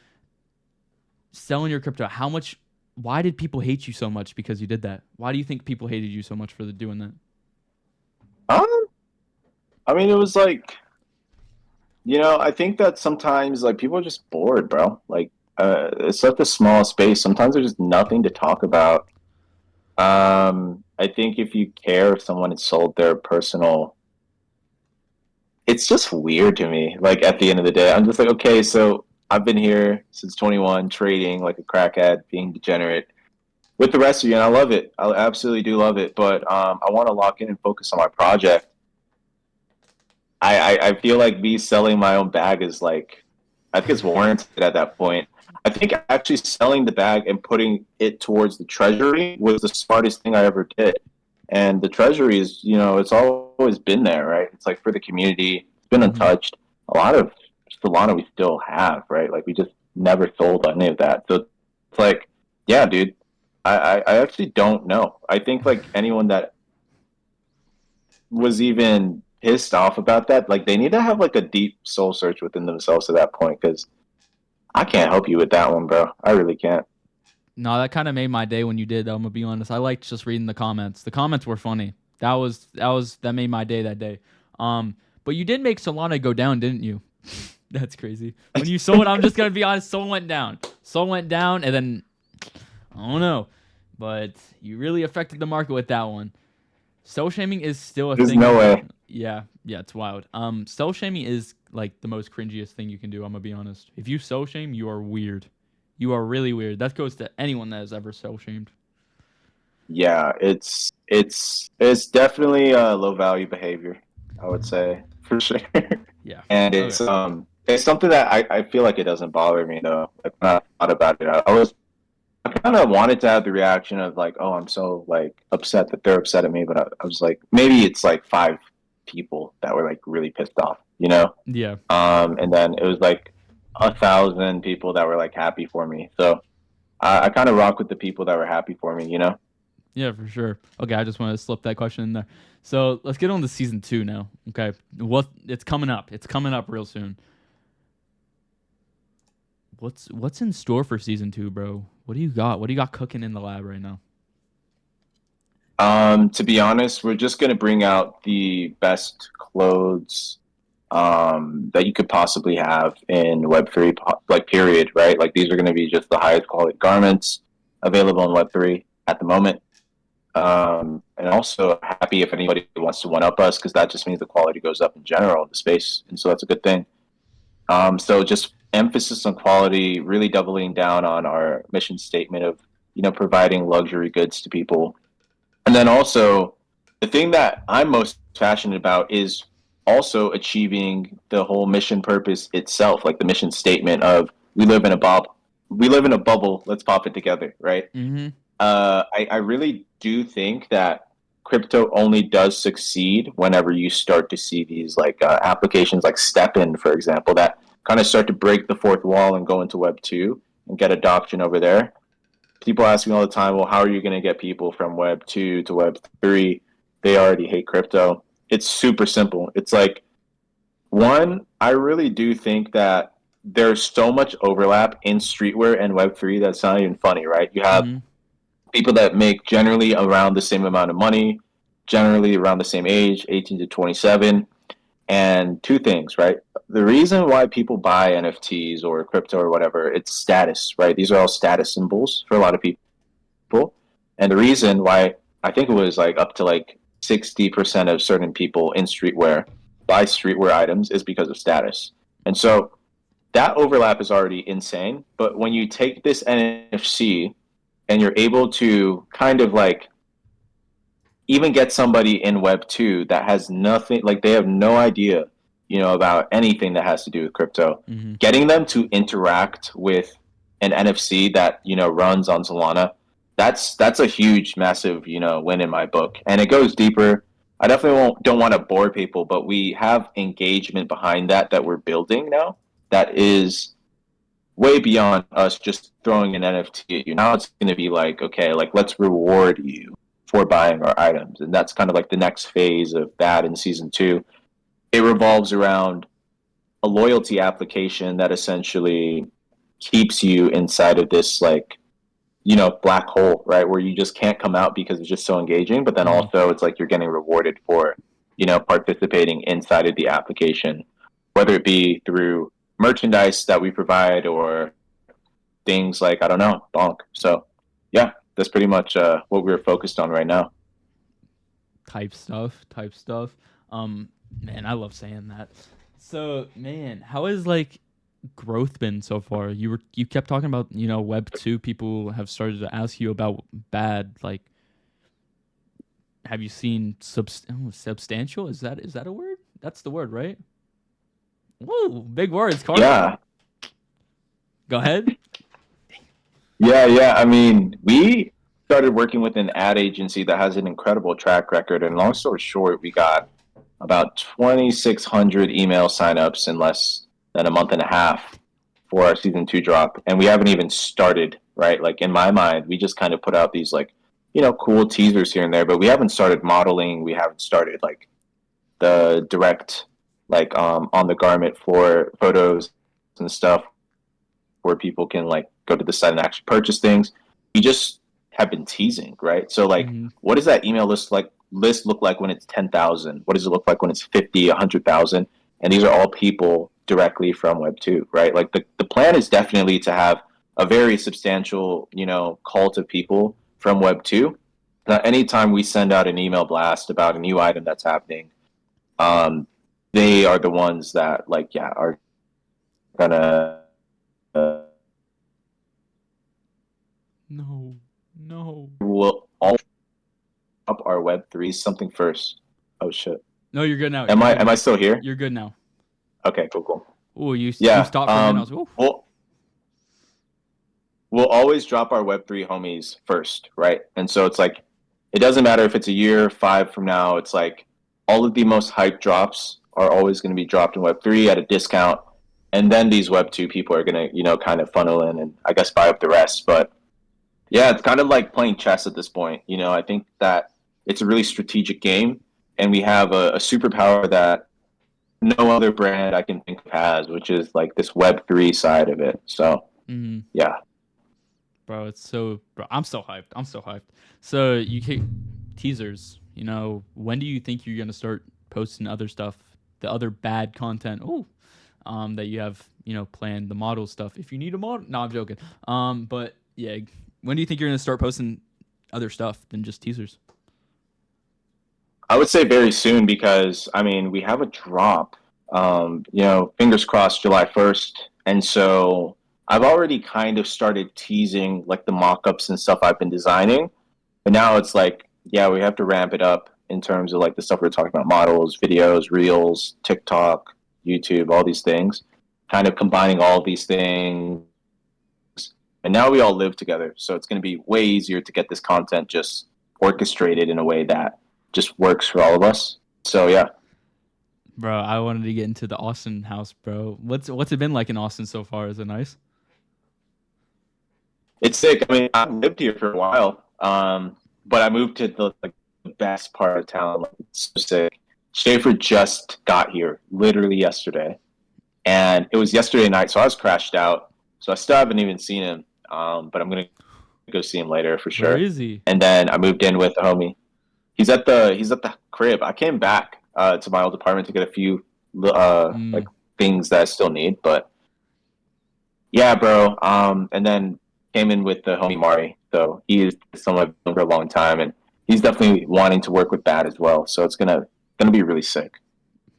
selling your crypto. How much? Why did people hate you so much because you did that? Why do you think people hated you so much for doing that? Um, I mean, it was like, I think that sometimes like people are just bored, bro. Like, it's such a small space. Sometimes there's just nothing to talk about. I think if you care if someone had sold their personal, it's just weird to me. Like at the end of the day, I'm just like, okay, so I've been here since 21, trading like a crackhead, being degenerate with the rest of you, and I love it. I absolutely do love it. But I want to lock in and focus on my project. I feel like me selling my own bag is like, I think it's warranted at that point. I think actually selling the bag and putting it towards the treasury was the smartest thing I ever did. And the treasury is, it's always been there, right? It's like for the community, it's been Mm-hmm. untouched. A lot of Solana we still have, right? Like we just never sold any of that. So it's like, yeah, dude, I actually don't know. I think like anyone that was even pissed off about that, like they need to have like a deep soul search within themselves at that point because I can't help you with that one, bro. I really can't. No, that kind of made my day when you did. I'm gonna be honest. I liked just reading the comments. The comments were funny. That made my day that day. But you did make Solana go down, didn't you? That's crazy. When you sold, I'm just gonna be honest. Sol went down. Sol went down, and then I don't know, but you really affected the market with that one. Soul shaming is still a There's thing, no way. unfortunately. Yeah, yeah, it's wild. Soul shaming is like the most cringiest thing you can do. I'm gonna be honest. If you soul shame, you are weird. You are really weird. That goes to anyone that has ever soul shamed. Yeah, it's definitely low value behavior, I would say for sure. Yeah. And Okay. it's something that I feel like it doesn't bother me though. Like when I thought about it, I kind of wanted to have the reaction of like, oh, I'm so like upset that they're upset at me, but I was like, maybe it's like five people that were like really pissed off, you know? Yeah. And then it was like 1,000 people that were like happy for me. So I kind of rock with the people that were happy for me, you know? Yeah, for sure. Okay, I just want to slip that question in there. So let's get on to season 2 now. Okay, what it's coming up. It's coming up real soon. What's in store for season 2, bro? What do you got? What do you got cooking in the lab right now? To be honest, we're just gonna bring out the best clothes that you could possibly have in Web3, like period, right? Like these are gonna be just the highest quality garments available in Web3 at the moment. And also happy if anybody wants to one up us because that just means the quality goes up in general in the space, and so that's a good thing. So just emphasis on quality, really doubling down on our mission statement of providing luxury goods to people. And then also, the thing that I'm most passionate about is also achieving the whole mission purpose itself, like the mission statement of we live in a bubble, let's pop it together, right? Mm-hmm. I really do think that crypto only does succeed whenever you start to see these like applications like StepN, for example, that kind of start to break the fourth wall and go into Web 2 and get adoption over there. People ask me all the time, well, how are you going to get people from Web 2 to Web 3? They already hate crypto. It's super simple. It's like, one, I really do think that there's so much overlap in streetwear and Web 3 that's not even funny, right? You have Mm-hmm. people that make generally around the same amount of money, generally around the same age, 18 to 27. And two things, right? The reason why people buy NFTs or crypto or whatever, it's status, right? These are all status symbols for a lot of people. And the reason why I think it was like up to like 60% of certain people in streetwear buy streetwear items is because of status. And so that overlap is already insane. But when you take this NFC and you're able to kind of like even get somebody in Web 2 that has nothing, like they have no idea, about anything that has to do with crypto, Mm-hmm. getting them to interact with an NFC that, runs on Solana, that's a huge, massive, win in my book. And it goes deeper. I definitely don't want to bore people, but we have engagement behind that we're building now that is way beyond us just throwing an NFT at you. Now it's going to be like, okay, like let's reward you for buying our items. And that's kind of like the next phase of that in season 2. It revolves around a loyalty application that essentially keeps you inside of this like, black hole, right? Where you just can't come out because it's just so engaging. But then Mm-hmm. also it's like you're getting rewarded for, participating inside of the application, whether it be through merchandise that we provide or things like, I don't know, bonk. So yeah, that's pretty much what we're focused on right now. Type stuff. Type stuff. Um, man, I love saying that. So, man, how has like growth been so far? You kept talking about Web 2. People have started to ask you about bad like. Have you seen substantial? Is that a word? That's the word, right? Woo, big words, Carter. Yeah, Go ahead. yeah. I mean, we started working with an ad agency that has an incredible track record. And long story short, we got about 2,600 email signups in less than a month and a half for our season 2 drop. And we haven't even started, right? Like in my mind, we just kind of put out these like, cool teasers here and there, but we haven't started modeling. We haven't started like the direct, like on the garment floor photos and stuff where people can like go to the site and actually purchase things. We just have been teasing, right? So like, Mm-hmm. what does that email list look like when it's 10,000? What does it look like when it's 50, 100,000? And these are all people directly from Web 2, right? Like the plan is definitely to have a very substantial, cult of people from Web 2. Now, anytime we send out an email blast about a new item that's happening, um, they are the ones that like yeah are gonna No, no. will all up our Web3 something first. Oh shit. No, you're good now. Am You're I good am I now. still here? You're good now. Okay, cool, cool. Oh, you Yeah. stopped for a minute. I was, oof. We'll always drop our Web3 homies first, right? And so it's like it doesn't matter if it's a year, 5 from now. It's like all of the most hype drops are always going to be dropped in Web3 at a discount, and then these Web2 people are going to kind of funnel in and I guess buy up the rest. But yeah, it's kind of like playing chess at this point. I think that it's a really strategic game, and we have a superpower that no other brand I can think of has, which is like this Web3 side of it. So Mm, yeah, bro, it's so, bro. I'm so hyped. I'm so hyped. So you can teasers. When do you think you're gonna start posting other stuff, the other bad content? Oh, that you have, planned the model stuff. If you need a model, no, I'm joking. But yeah, when do you think you're gonna start posting other stuff than just teasers? I would say very soon because I mean we have a drop. Fingers crossed, July 1st, and so I've already kind of started teasing like the mock-ups and stuff I've been designing. But now it's like, yeah, we have to ramp it up in terms of like the stuff we're talking about, models, videos, reels, TikTok, YouTube, all these things, kind of combining all these things. And now we all live together. So it's going to be way easier to get this content just orchestrated in a way that just works for all of us. So yeah, Bro, I wanted to get into the Austin house, bro. What's it been like in Austin so far? Is it nice? it's sick. I mean, I've lived here for a while, but I moved to the best part of town. Like, it's so sick. Schaefer just got here literally yesterday, and it was yesterday night, so I was crashed out. So I still haven't even seen him, but I'm gonna go see him later for Where sure. is he? And then I moved in with a homie. He's at the crib. I came back to my old apartment to get a few like Mm, things that I still need, but yeah, bro. And then came in with the homie Mari. So he is someone I've known for a long time, and he's definitely wanting to work with Bad as well. So it's gonna be really sick.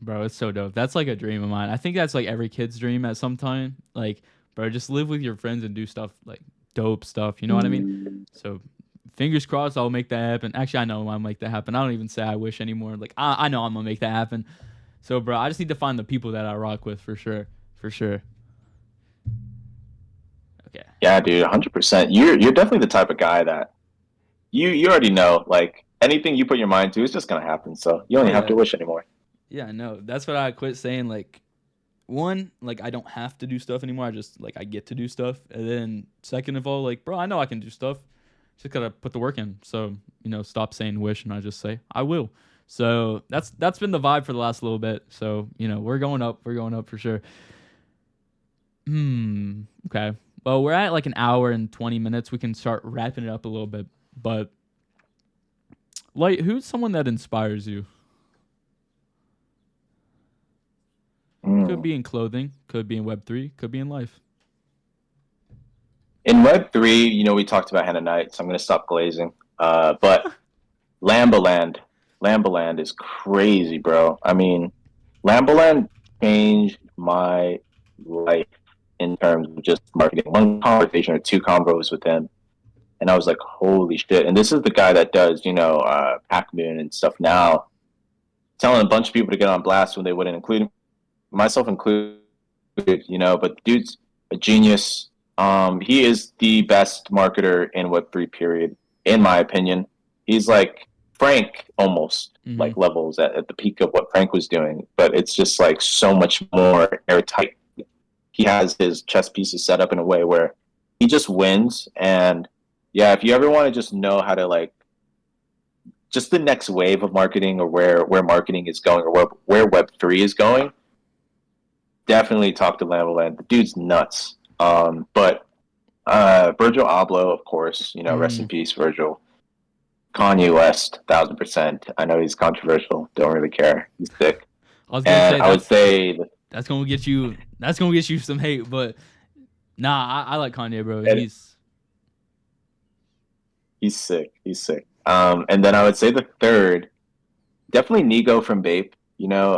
bro, it's so dope. That's like a dream of mine. I think that's like every kid's dream at some time. Like, bro, just live with your friends and do stuff like dope stuff. You know what I mean? So fingers crossed I'll make that happen. Actually, I know I'll make that happen. I don't even say I wish anymore. Like I know I'm gonna make that happen. So, bro, I just need to find the people that I rock with for sure. For sure. Okay. Yeah, dude, 100%. You're definitely the type of guy that you already know. Like anything you put your mind to is just gonna happen. So you don't Oh even have to yeah. wish anymore. Yeah, I know. That's what I quit saying. Like, one, like I don't have to do stuff anymore. I just like I get to do stuff. And then second of all, like, bro, I know I can do stuff. Just gotta put the work in. So, stop saying wish and I just say I will. So that's been the vibe for the last little bit. So, we're going up. We're going up for sure. Okay. Well, we're at like an hour and 20 minutes. We can start wrapping it up a little bit. But like who's someone that inspires you? Could Mm. be in clothing, could be in Web3, could be in life. In Web3, we talked about Hannah Knight, so I'm gonna stop glazing. But Lambaland, Lambaland is crazy, bro. I mean, Lambaland changed my life in terms of just marketing. One conversation or two convos with him, and I was like, holy shit. And this is the guy that does, Pac Moon and stuff now, telling a bunch of people to get on blast when they wouldn't, include myself included, but the dude's a genius. He is the best marketer in Web3 period, in my opinion. He's like Frank almost, Mm-hmm. like levels at the peak of what Frank was doing, but it's just like so much more airtight. He has his chess pieces set up in a way where he just wins. And yeah, if you ever want to just know how to like just the next wave of marketing or where marketing is going or where Web3 is going, definitely talk to Lambeland. The dude's nuts. But Virgil Abloh, of course, rest Mm-hmm. in peace, Virgil. Kanye West, 1,000%. I know he's controversial. Don't really care. He's sick. I was gonna And say I would say that's gonna get you some hate, but nah, I like Kanye, bro. that he's sick. He's sick. And then I would say the third, definitely Nigo from Bape. You know,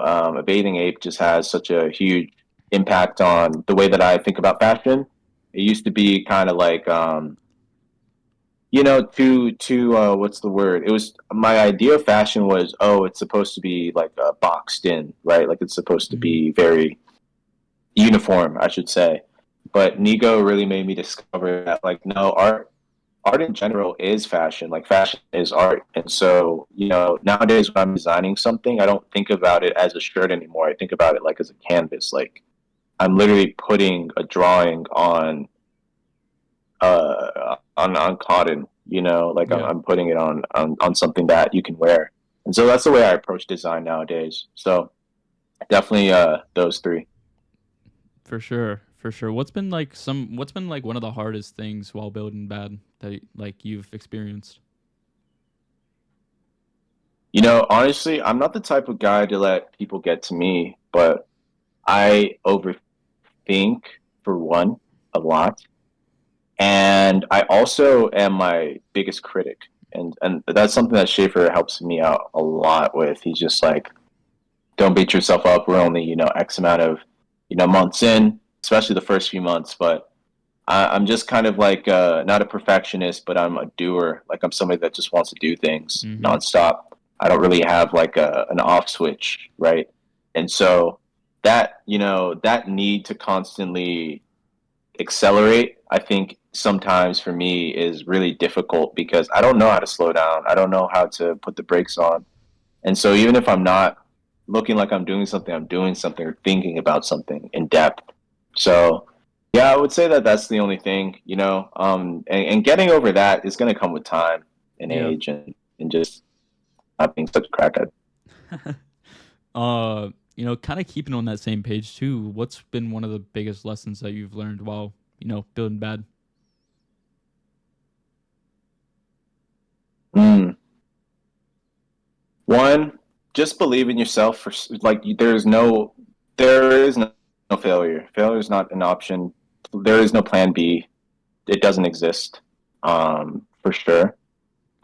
a bathing ape just has such a huge impact on the way that I think about fashion. It used to be kind of like, you know, to what's the word? It was my idea of fashion was, oh, it's supposed to be like boxed in, right? Like it's supposed to Hmm. be very uniform, I should say. But Nigo really made me discover that, like, no, art in general is fashion. Like fashion is art. And so, you know, nowadays when I'm designing something, I don't think about it as a shirt anymore. I think about it like as a canvas. Like I'm literally putting a drawing on cotton, you know, like Yeah, I'm putting it on something that you can wear. And so that's the way I approach design nowadays. So definitely those three. for sure, for sure. What's been like one of the hardest things while building bad that like you've experienced? You know, honestly, I'm not the type of guy to let people get to me, but I overthink for one a lot. And I also am my biggest critic. And that's something that Schaefer helps me out a lot with. He's just like, don't beat yourself up. We're only, you know, X amount of, you know, months in, especially the first few months. But I'm just kind of like not a perfectionist, but I'm a doer. Like I'm somebody that just wants to do things Mm-hmm. nonstop. I don't really have like an off switch, right? And so that, you know, that need to constantly accelerate, I think sometimes for me is really difficult because I don't know how to slow down. I don't know how to put the brakes on. And so even if I'm not looking like I'm doing something or thinking about something in depth. So yeah, I would say that that's the only thing, you know, and getting over that is going to come with time and Yeah. age and just not being such a crackhead. You know, kind of keeping on that same page too. What's been one of the biggest lessons that you've learned while building bad? Mm. One, just believe in yourself. For like, there is no failure. Failure is not an option. There is no plan B. It doesn't exist, for sure.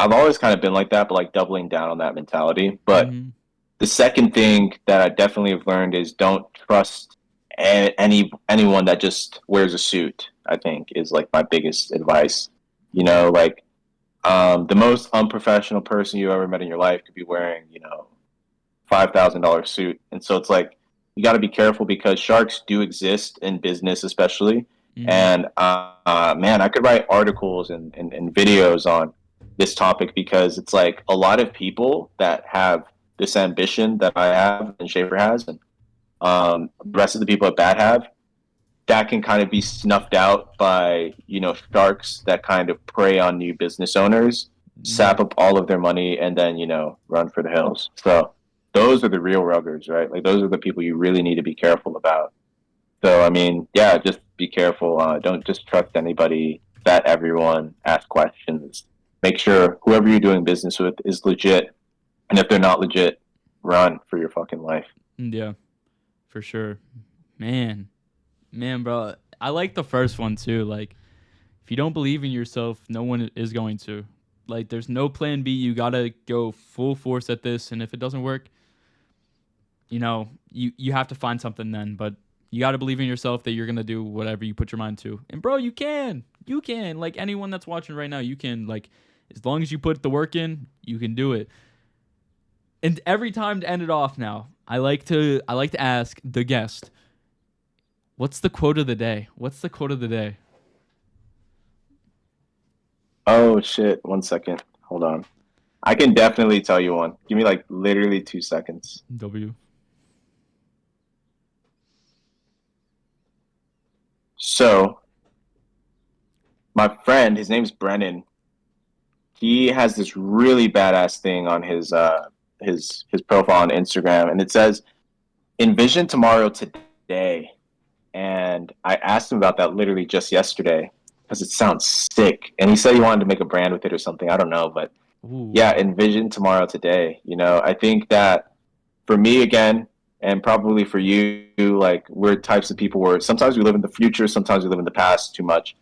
I've always kind of been like that, but like doubling down on that mentality. But Mm-hmm. the second thing that I definitely have learned is don't trust anyone that just wears a suit. I think is like my biggest advice. You Yeah. know, like the most unprofessional person you ever met in your life could be wearing, you know, $5,000 suit. And so it's like you got to be careful because sharks do exist in business, especially. Mm-hmm. And man, I could write articles and videos on this topic because it's like a lot of people that have this ambition that I have and Schaefer has, and the rest of the people at Bat have, that can kind of be snuffed out by, you know, sharks that kind of prey on new business owners, Yeah. sap up all of their money, and then, you know, run for the hills. So those are the real ruggers, right? Like those are the people you really need to be careful about. So I mean, yeah, just be careful. Don't just trust anybody. Vet everyone. Ask questions. Make sure whoever you're doing business with is legit, and if they're not legit, run for your fucking life. Yeah. For sure. Man, man, bro. I like the first one too. Like, if you don't believe in yourself, no one is going to. Like, there's no plan B. You gotta go full force at this, and if it doesn't work, you have to find something then. But you gotta believe in yourself that you're gonna do whatever you put your mind to. And bro, you can. Like anyone that's watching right now, you can. Like, as long as you put the work in, you can do it. And every time to end it off now, I like to ask the guest, what's the quote of the day? What's the quote of the day? Oh shit! 1 second. Hold on. I can definitely tell you one. Give me like literally 2 seconds. W. So my friend, his name's Brennan. He has this really badass thing on his profile on Instagram, and it says, "Envision tomorrow today." And I asked him about that literally just yesterday because it sounds sick. And he said he wanted to make a brand with it or something. I don't know, but Ooh. yeah, envision tomorrow today. You know, I think that for me again, and probably for you, like we're types of people where sometimes we live in the future, sometimes we live in the past too much.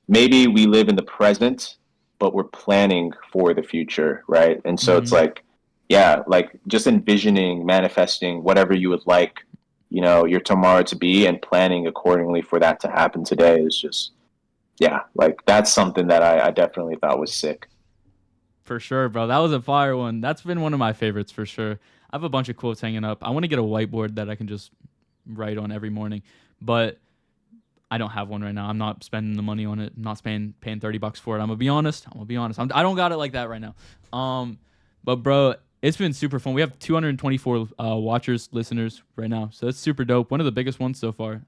Maybe we live in the present, but we're planning for the future, right? And so it's Mm-hmm. like yeah, like just envisioning, manifesting whatever you would like, your tomorrow to be, and planning accordingly for that to happen today is just, yeah, like that's something that I definitely thought was sick. For sure, bro. That was a fire one. That's been one of my favorites for sure. I have a bunch of quotes hanging up. I want to get a whiteboard that I can just write on every morning, but I don't have one right now. I'm not spending the money on it. I'm not paying $30 for it. I'm gonna be honest. I don't got it like that right now. But bro, it's been super fun. We have 224 watchers, listeners right now, so it's super dope. One of the biggest ones so far.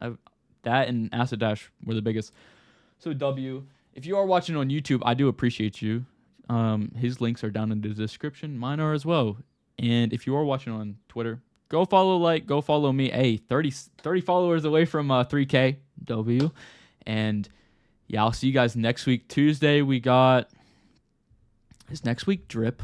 That and Acid Dash were the biggest. So W, if you are watching on YouTube, I do appreciate you. His links are down in the description. Mine are as well. And if you are watching on Twitter, go follow me. Hey, 30 followers away from 3K W. And yeah, I'll see you guys next week. Tuesday, we got. Is next week drip?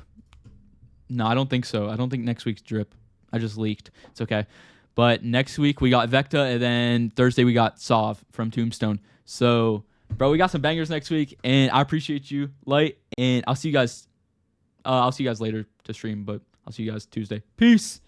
No, I don't think so. I don't think next week's drip. I just leaked. It's okay. But next week, we got Vecta. And then Thursday, we got Sov from Tombstone. So, bro, we got some bangers next week. And I appreciate you, Light. And I'll see you guys. I'll see you guys later to stream, but I'll see you guys Tuesday. Peace.